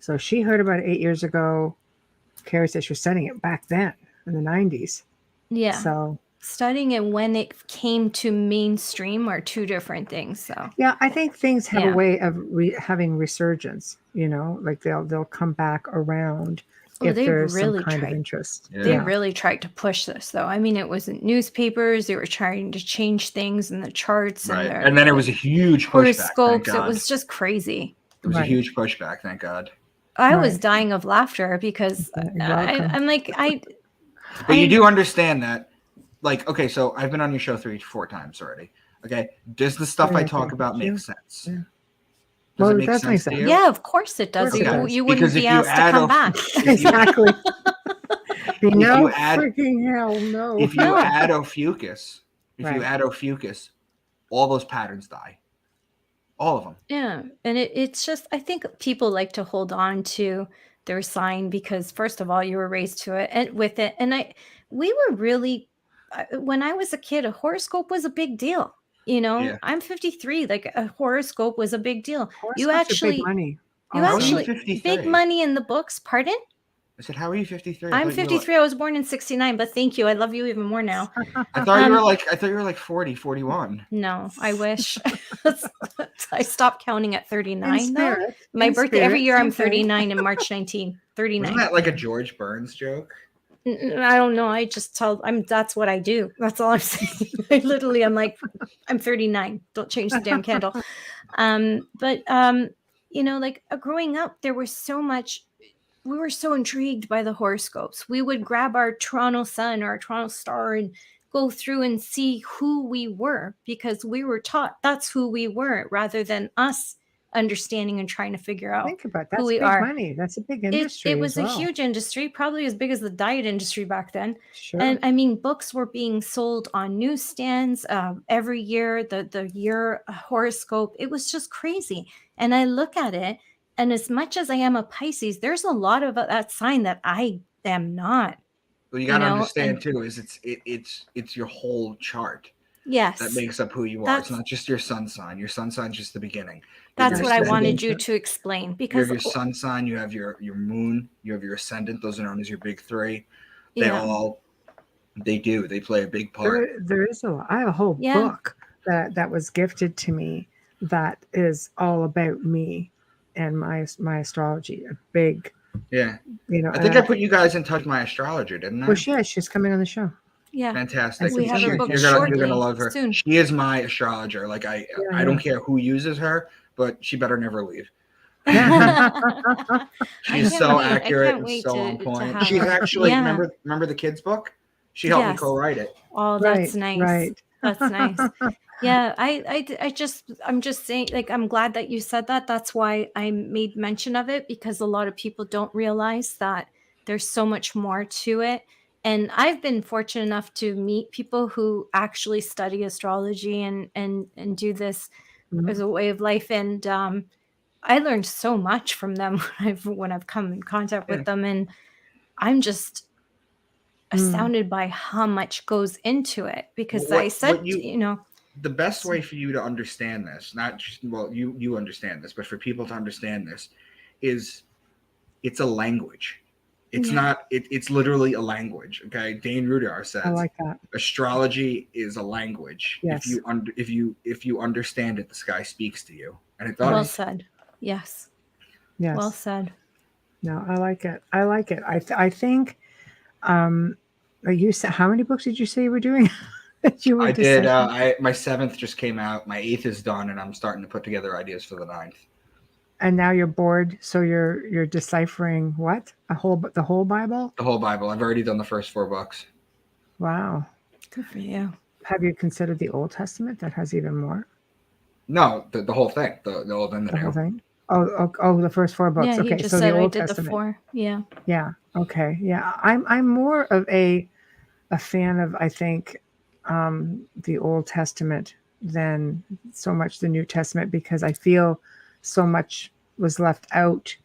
So she heard about it 8 years ago. Carrie said she was studying it back then in the 90s. Yeah. So Studying it when it came to mainstream are two different things. So yeah, I think things have Yeah. a way of having resurgence. Like they'll come back around if they there's really some kind of tried. interest. Yeah. They really tried to push this, though. I mean, it wasn't newspapers. They were trying to change things in the charts Right. and And then it was a huge pushback. Thank horoscopes. It God. was just crazy. It was a Right. huge pushback. Thank God. I was Right. dying of laughter because You're welcome. I'm like, But you do understand that, like, okay, so I've been on your show 3-4 times already. Okay, does the stuff I Yeah, talk okay. about make Yeah. sense? Yeah. Does Well, it it make does sense make to sense. you? yeah, of course it does. Of course it You does. wouldn't Because be if you asked to add come a- back. Exactly. No add- freaking hell, no. If you No. add Ophiuchus, Right. all those patterns die. All of them. Yeah, and it's just, I think people like to hold on to their sign because first of all, you were raised to it and with it, and we were really, when I was a kid, a horoscope was a big deal. Yeah. I'm 53. Like a horoscope was a big deal. Horoscopes are actually- big money. You How are you actually 53? big money in the books. Pardon? I said, how are you 53? I'm 53. I was born in 69, but thank you. I love you even more now. I thought you were like 40, 41. No, I wish. I stopped counting at 39 In though. spirit, My in birthday every spirit, year I'm okay. 39 in March 19. 39. Wasn't that like a George Burns joke? I don't know. I just that's what I do. That's all I'm saying. I'm like, I'm 39. Don't change the damn candle. Like growing up, there was so much. We were so intrigued by the horoscopes. We would grab our Toronto Sun or our Toronto Star and go through and see who we were because we were taught that's who we were rather than us understanding and trying to figure out Think about that. That's we big are. money. That's a big industry. It was as a well. huge industry, probably as big as the diet industry back then. Sure. And I mean, books were being sold on newsstands every year. The year horoscope, it was just crazy. And I look at it, and as much as I am a Pisces, there's a lot of that sign that I am not. Well, you got to You know, understand and- too is it's your whole chart Yes, that makes up who you are. It's not just your sun sign. Your sun sign's just the beginning. You have that's your what I ascendant, wanted you to explain You have because your sun sign. You have your moon. You have your ascendant. Those are known as your big three. They play a big part. There is a lot. I have a whole Yeah. book that was gifted to me that is all about me and my astrology. A big, Yeah, I I think I put you guys in touch with my astrologer, didn't I? Well, she's coming on the show. yeah. Fantastic. We have her booked You're gonna shortly, love her. soon. She is my astrologer. Like I don't care who uses her, but she better never leave. She's so accurate and so on point. She's actually remember the kids book? She helped me Yes. co-write it. Oh, that's nice. Right. That's nice. Yeah, I'm just saying, like, I'm glad that you said that. That's why I made mention of it because a lot of people don't realize that there's so much more to it. And I've been fortunate enough to meet people who actually study astrology and do this Mhm. as a way of life. And I learned so much from them when I've come in contact with them. And I'm just astounded by how much goes into it because Well, I said, the best way for you to understand this, not just you understand this, but for people to understand this, is it's a language. It's not. It's literally a language. Okay, Dane Rudar says. I like that. Astrology is a language. Yes. If you understand it, the sky speaks to you, and it does. well said. Yes. Yes. Well said. No, I like it. I think. You said how many books did you say you were doing? You were I did. discussing? My 7th just came out. My 8th is done, and I'm starting to put together ideas for the 9th. And now you're bored, so you're deciphering what? The whole Bible? The whole Bible. I've already done the first 4 books. Wow. Good for you. Have you considered the Old Testament that has even more? No, the whole thing. The Old and the The whole New. thing? Oh, the first 4 books. Yeah, he Okay, just so said the I Old did Testament. the 4. Yeah. Yeah. Okay. Yeah. I'm more of a fan of, I think, the Old Testament than so much the New Testament, because I feel so much was left out,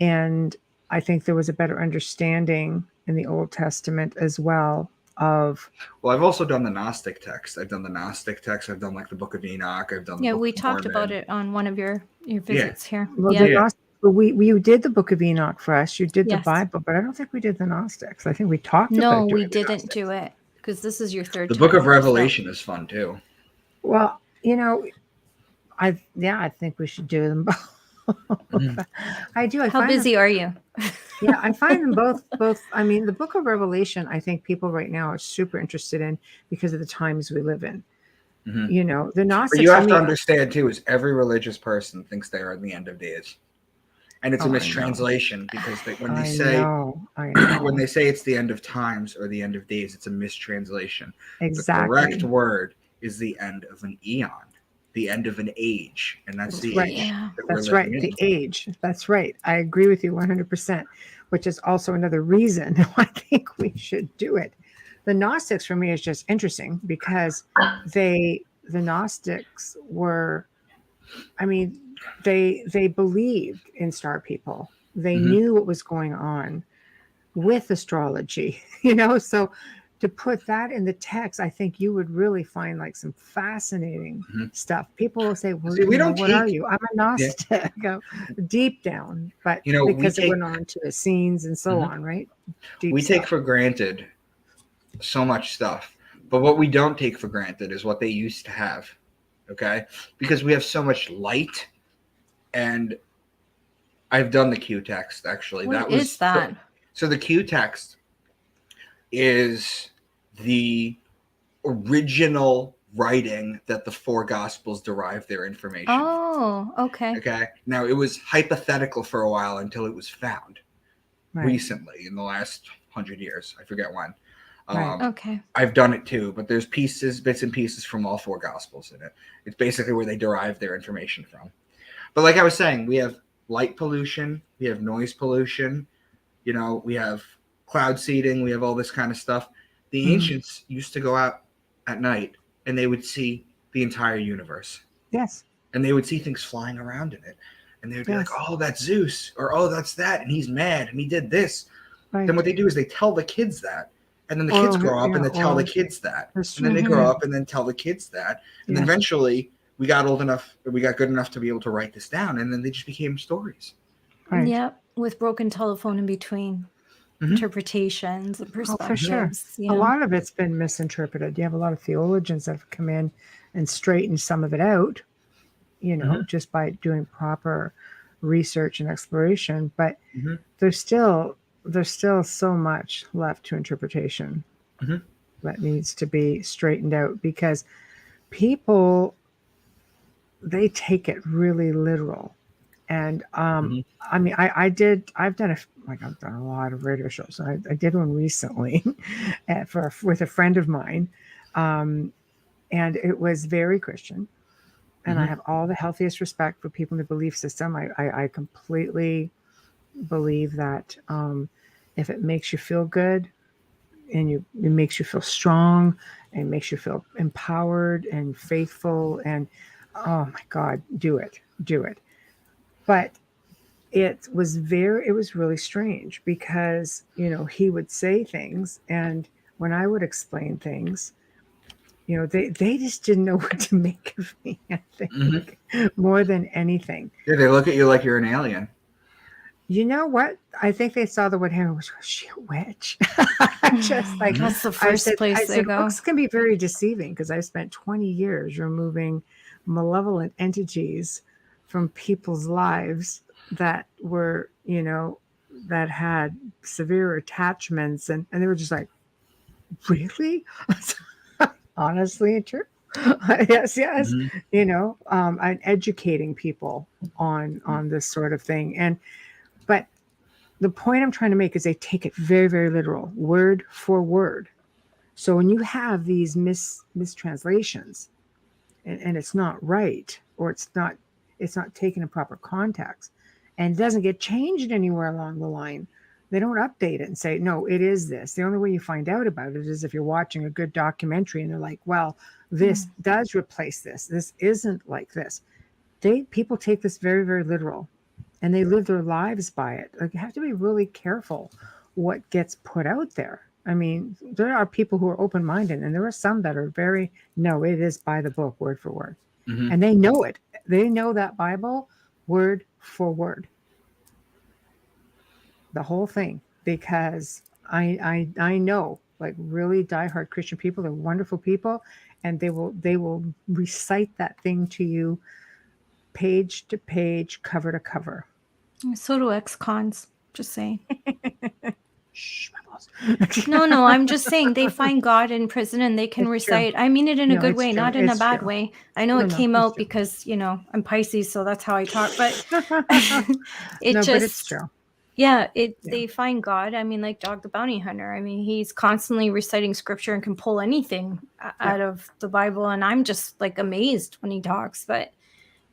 and I think there was a better understanding in the Old Testament as well of. Well, I've also done the Gnostic text. I've done like the Book of Enoch. I've done the Book We of talked Mormon. about it on one of your visits here. Well, Yeah. the Gnostic, you did the Book of Enoch for us. You did the Yes. Bible, but I don't think we did the Gnostics. I think we talked about No, doing we the didn't Gnostics. do it because this is your third The time. Book of so- Revelation is fun too. Well, I think we should do them both. I do. How busy are you? Yeah, I find them both. I mean, the Book of Revelation, I think people right now are super interested in because of the times we live in. Mhm. The Gnostics. But you have to understand too, is every religious person thinks they are in the end of days, and it's a I know. mistranslation because when they I say know. when they say it's the end of times or the end of days, it's a mistranslation. Exactly. The correct word is the end of an eon, the end of an age, and that's the Right. age. Yeah. That we're That's right. living The in. age. That's right. I agree with you 100%, which is also another reason why I think we should do it. The Gnostics for me is just interesting because the Gnostics were, I mean, they believed in star people. They knew what was going on with astrology, so to put that in the text, I think you would really find like some fascinating stuff. People will say, well, See, we don't what are take- you? I'm a Gnostic. Go deep down, but we because it take- went on to the scenes and so on, right? Deep we take stuff. for granted so much stuff, but what we don't take for granted is what they used to have. Okay, because we have so much light, and I've done the Q text actually. What is that? So the Q text is the original writing that the 4 Gospels derive their information from. Oh, okay. Okay. Now, it was hypothetical for a while until it was found recently in the last 100 years. I forget when. Right. Okay. I've done it too, but there's bits and pieces from all 4 Gospels in it. It's basically where they derive their information from. But like I was saying, we have light pollution, we have noise pollution, we have cloud seeding, we have all this kind of stuff. The ancients used to go out at night and they would see the entire universe. Yes. And they would see things flying around in it. And they would be Yes. like, oh, that's Zeus, or oh, that's that, and he's mad and he did this. Right. Then what they do is they tell the kids that. And then the kids grow up and they tell the kids that. And then they grow up and then tell the kids that. And then eventually we got old enough, we got good enough to be able to write this down. And then they just became stories. Right. Yep. With broken telephone in between interpretations and perspectives. For sure. Yeah. A lot of it's been misinterpreted. You have a lot of theologians that have come in and straightened some of it out, just by doing proper research and exploration. But there's still so much left to interpretation that needs to be straightened out, because people, they take it really literal. And I mean, I've done a lot of radio shows. I did one recently with a friend of mine, and it was very Christian. And I have all the healthiest respect for people in the belief system. I completely believe that if it makes you feel good and it makes you feel strong and makes you feel empowered and faithful, and oh my God, do it. But it was really strange because, he would say things, and when I would explain things, they just didn't know what to make of me, I think, more than anything. Yeah, they look at you like you're an alien. You know what? I think they saw the wood hair and was, she a witch? Just like, that's the first place they go. Books can be very deceiving, because I spent 20 years removing malevolent entities from people's lives that were, that had severe attachments, and they were just like, really? Honestly, Yes, yes. Mhm. You know, and educating people on this sort of thing. But the point I'm trying to make is they take it very, very literal, word for word. So when you have these mistranslations, and it's not right, or it's not taken in proper context, and it doesn't get changed anywhere along the line, they don't update it and say, no, it is this. The only way you find out about it is if you're watching a good documentary and they're like, well, this does replace this isn't like this. People take this very, very literal, and they live their lives by it. Like, you have to be really careful what gets put out there. I mean, there are people who are open-minded, and there are some that are very, no, it is by the book, word for word. Mhm. And they know it. They know that Bible word for word, the whole thing, because I know, like, really diehard Christian people. They're wonderful people, and they will recite that thing to you, page to page, cover to cover. So do ex-cons. Just saying. Shh, my boss. No, I'm just saying they find God in prison and they can It's true. recite. I mean it in a No, good it's way, true. not in a It's bad true. way. I know No, it no, came it's out true. because, I'm Pisces, so that's how I talk. But it No, just, but it's true. yeah, Yeah. they find God. I mean, like Dog the Bounty Hunter. I mean, he's constantly reciting scripture and can pull anything out of the Bible. And I'm just like amazed when he talks. But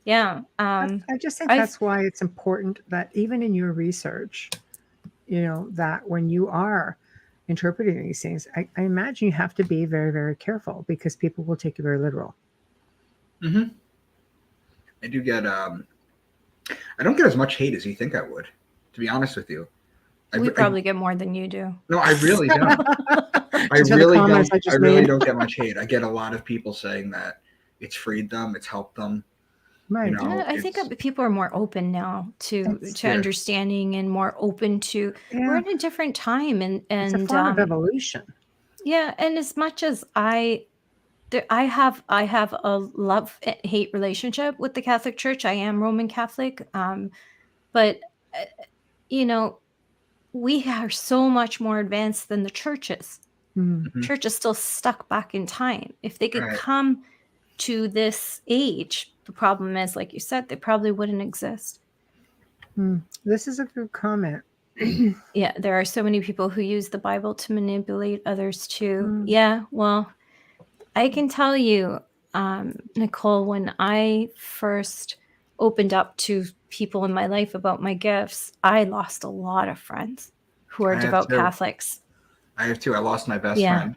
yeah, I just think I that's why it's important that even in your research, that when you are interpreting these things, I imagine you have to be very, very careful, because people will take you very literal. Mhm. I do get I don't get as much hate as you think I would, to be honest with you. we probably get more than you do. No, I really don't. I These are the really comments don't. I just really made. don't get much hate. I get a lot of people saying that it's freed them, it's helped them. Right. I think people are more open now to Yeah. understanding, and more open to. We're Yeah. in a different time, and It's a form of evolution. yeah. And as much as I have a love-hate relationship with the Catholic Church. I am Roman Catholic, but uh, you know, we are so much more advanced than the churches. Mm. Mhm. Church is still stuck back in time. If they could Right. come to this age, the problem is, like you said, they probably wouldn't exist. This is a good comment. Yeah, there are so many people who use the Bible to manipulate others too. Mm. Yeah, well, I can tell you, Nicole, when I first opened up to people in my life about my gifts, I lost a lot of friends who are I have devout too. Catholics. I lost my best Yeah. friend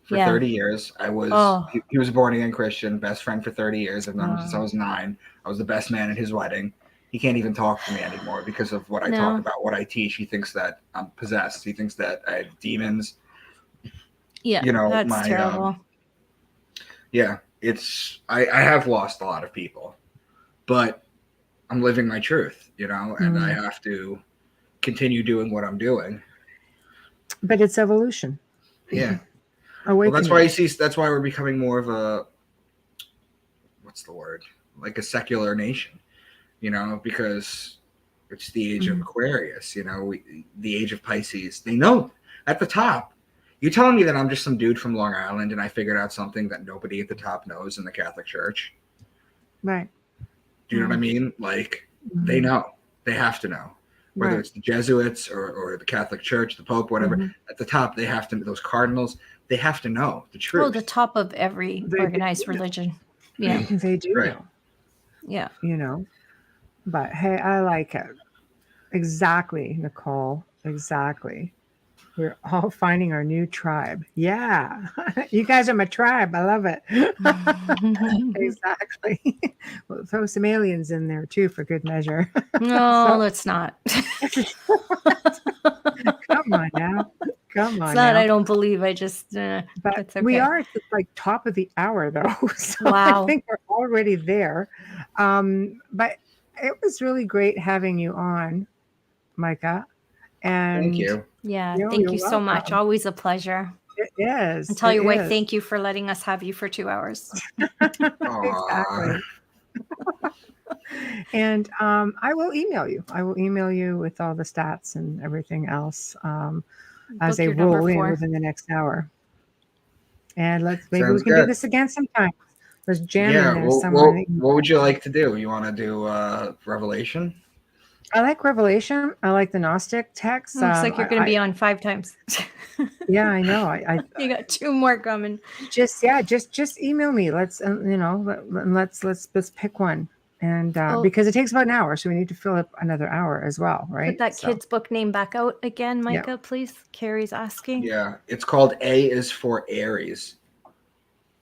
for Yeah. 30 years. He was a born again Christian, best friend for 30 years. I've known him since I was 9. I was the best man at his wedding. He can't even talk to me anymore because of what I talk about, what I teach. He thinks that I'm possessed. He thinks that I have demons. Yeah, that's terrible. Yeah, I have lost a lot of people, but I'm living my truth, and I have to continue doing what I'm doing. But it's evolution. Yeah. Awakening. Well, that's why we're becoming more of a, what's the word? Like a secular nation, because it's the age of Aquarius, the age of Pisces. They know at the top. You telling me that I'm just some dude from Long Island and I figured out something that nobody at the top knows in the Catholic Church? Right. Do you know what I mean? Like, they know. They have to know. Whether it's the Jesuits or the Catholic Church, the Pope, whatever, at the top, they have to, those cardinals, they have to know the truth. Well, the top of every organized religion. Yeah. They do know. Yeah. But hey, I like it. Exactly, Nicole. Exactly. We're all finding our new tribe. Yeah. You guys are my tribe. I love it. Exactly. We'll throw some aliens in there too for good measure. No, let's not. Come on now. Come on. It's not, now. I don't believe. I just, but that's okay. we are at the top of the hour though. So wow. I think we're already there. But it was really great having you on, Micah. And thank you. Yeah, thank you so much. Always a pleasure. It is. And tell your wife thank you for letting us have you for 2 hours. Exactly. And I will email you. I will email you with all the stats and everything else as they roll in within the next hour. And maybe we can do this again sometime. was jamming Yeah. there Well, somewhere. what would you like to do? You want to do Revelation? I like Revelation. I like the Gnostic texts. Looks like you're going to be on 5 times. Yeah, I know. I You got 2 more coming. just email me. Let's let's pick one, and because it takes about an hour, so we need to fill up another hour as well, right? Put that kid's book name back out again, Micah, please. Carrie's asking. Yeah, it's called A is for Aries.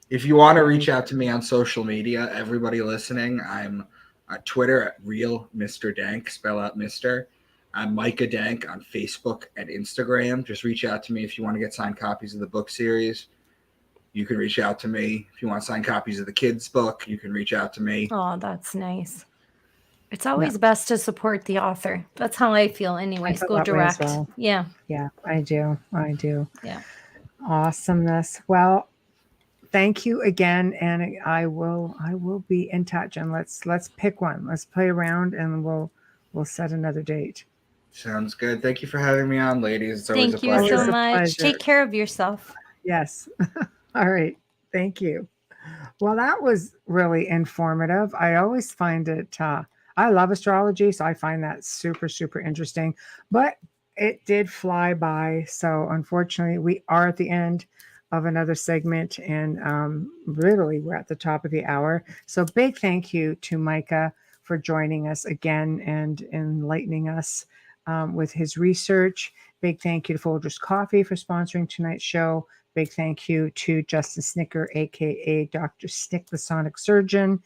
If you want to reach out to me on social media, everybody listening, I'm on Twitter at real Mr. Dank, spell out Mr. I'm Micah Dank on Facebook and Instagram. Just reach out to me if you want to get signed copies of the book series. You can reach out to me if you want signed copies of the kids' book. You can reach out to me. Oh, that's nice. It's always best to support the author. That's how I feel anyways. Go direct. Well. Yeah. Yeah, I do. Yeah. Awesomeness. Well, thank you again, and I will be in touch, and let's pick one. Let's play around, and we'll set another date. Sounds good. Thank you for having me on, ladies. It's always a pleasure. Thank you so much. Take care of yourself. Yes. All right. Thank you. Well, that was really informative. I always find it, I love astrology, so I find that super, super interesting, but it did fly by. So unfortunately, we are at the end of another segment, and literally we're at the top of the hour. So big thank you to Micah for joining us again and enlightening us with his research. Big thank you to Folgers Coffee for sponsoring tonight's show. Big thank you to Justin Snicker, aka Dr. Snick, the Sonic Surgeon.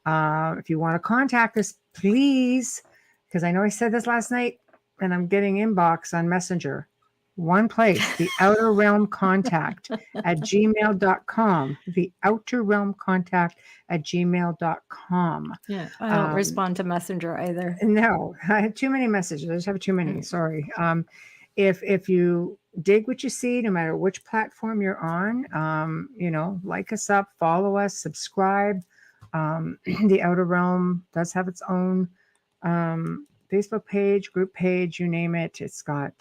If you want to contact us, please, because I know I said this last night, and I'm getting inbox on Messenger. One place, the outer realm contact at gmail.com. The outer realm contact at gmail.com. Yeah, I don't respond to Messenger either. No, I have too many messages. I just have too many. Sorry. If you dig what you see, no matter which platform you're on, like us up, follow us, subscribe. The Outer Realm does have its own Facebook page, group page, you name it. It's got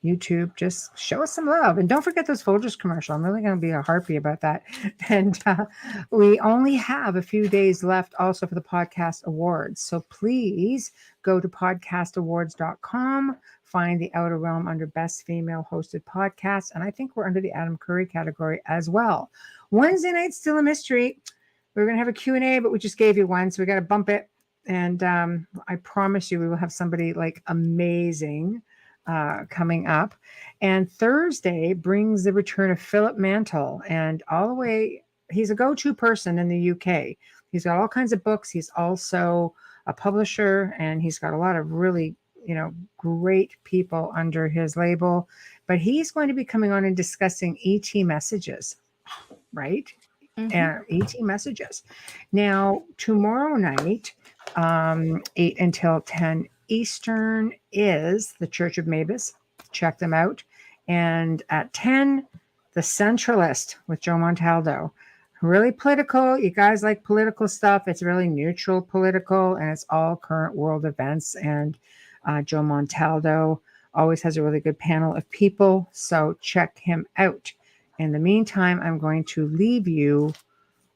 YouTube. Just show us some love, and don't forget those Folgers commercial. I'm really going to be a harpy about that. And we only have a few days left also for the podcast awards, so please go to podcastawards.com, find the Outer Realm under Best Female Hosted Podcast, and I think we're under the Adam Curry category as well. Wednesday night's still a mystery. We're going to have a Q&A, but we just gave you one, so we got to bump it. And I promise you we will have somebody like amazing coming up. And Thursday brings the return of Philip Mantle, and all the way, he's a go-to person in the UK. He's got all kinds of books. He's also a publisher, and he's got a lot of really, great people under his label. But he's going to be coming on and discussing ET messages, right? Mm-hmm. And ET messages. Now, tomorrow night, 8 until 10 Eastern is the Church of Mavis. Check them out. And at 10, The Centralist with Joe Montaldo. Really political. You guys like political stuff. It's really neutral political, and it's all current world events. And Joe Montaldo always has a really good panel of people. So check him out. In the meantime, I'm going to leave you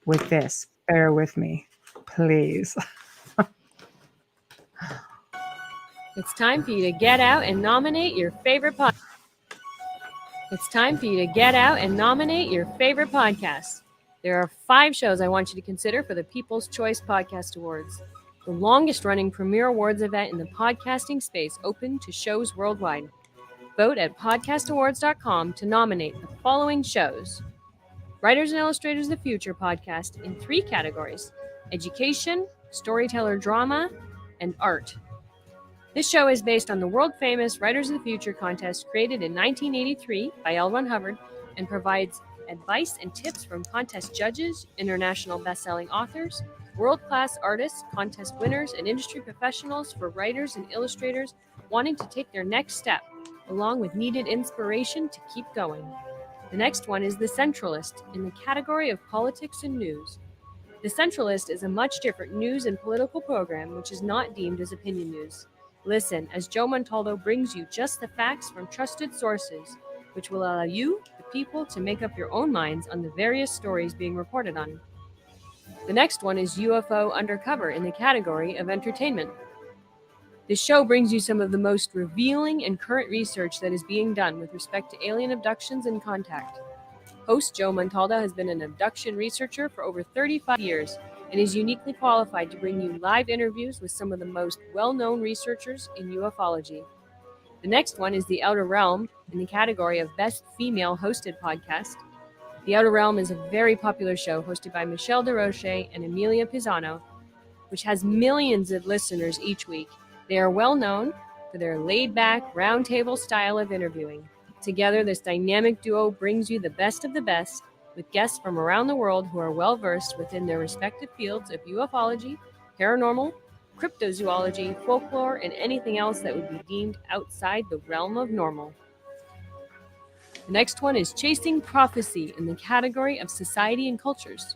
with this. Bear with me, please. It's time for you to get out and nominate your favorite podcast. It's time for you to get out and nominate your favorite podcast. There are 5 shows I want you to consider for the People's Choice Podcast Awards, the longest-running premier awards event in the podcasting space, open to shows worldwide. Vote at podcastawards.com to nominate the following shows: Writers and Illustrators of the Future podcast in 3 categories: education, storyteller drama, and art. This show is based on the world-famous Writers of the Future contest created in 1983 by L. Ron Hubbard, and provides advice and tips from contest judges, international best-selling authors, world-class artists, contest winners, and industry professionals for writers and illustrators wanting to take their next step, along with needed inspiration to keep going. The next one is The Centralist, in the category of politics and news. The Centralist is a much different news and political program which is not deemed as opinion news. Listen as Joe Montaldo brings you just the facts from trusted sources, which will allow you, the people, to make up your own minds on the various stories being reported on. The next one is UFO Undercover in the category of entertainment. This show brings you some of the most revealing and current research that is being done with respect to alien abductions and contact. Host Joe Montalda has been an abduction researcher for over 35 years and is uniquely qualified to bring you live interviews with some of the most well-known researchers in ufology. The next one is The Outer Realm in the category of Best Female Hosted Podcast. The Outer Realm is a very popular show hosted by Michelle DeRoche and Amelia Pisano, which has millions of listeners each week. They are well known for their laid-back, roundtable style of interviewing. Together, this dynamic duo brings you the best of the best, with guests from around the world who are well-versed within their respective fields of ufology, paranormal, cryptozoology, folklore, and anything else that would be deemed outside the realm of normal. The next one is Chasing Prophecy in the category of Society and Cultures.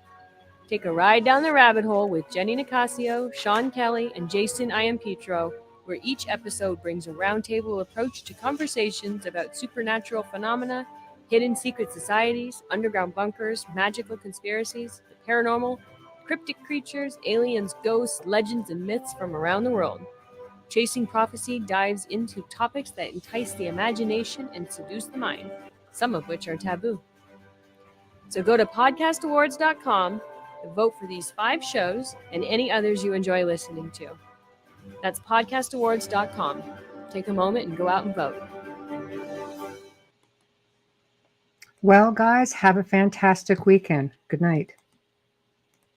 Take a ride down the rabbit hole with Jenny Nicasio, Sean Kelly, and Jason Iampietro, where each episode brings a roundtable approach to conversations about supernatural phenomena, hidden secret societies, underground bunkers, magical conspiracies, the paranormal, cryptic creatures, aliens, ghosts, legends, and myths from around the world. Chasing Prophecy dives into topics that entice the imagination and seduce the mind, some of which are taboo. So go to podcastawards.com to vote for these 5 shows and any others you enjoy listening to. That's podcastawards.com. Take a moment and go out and vote. Well, guys, have a fantastic weekend. Good night.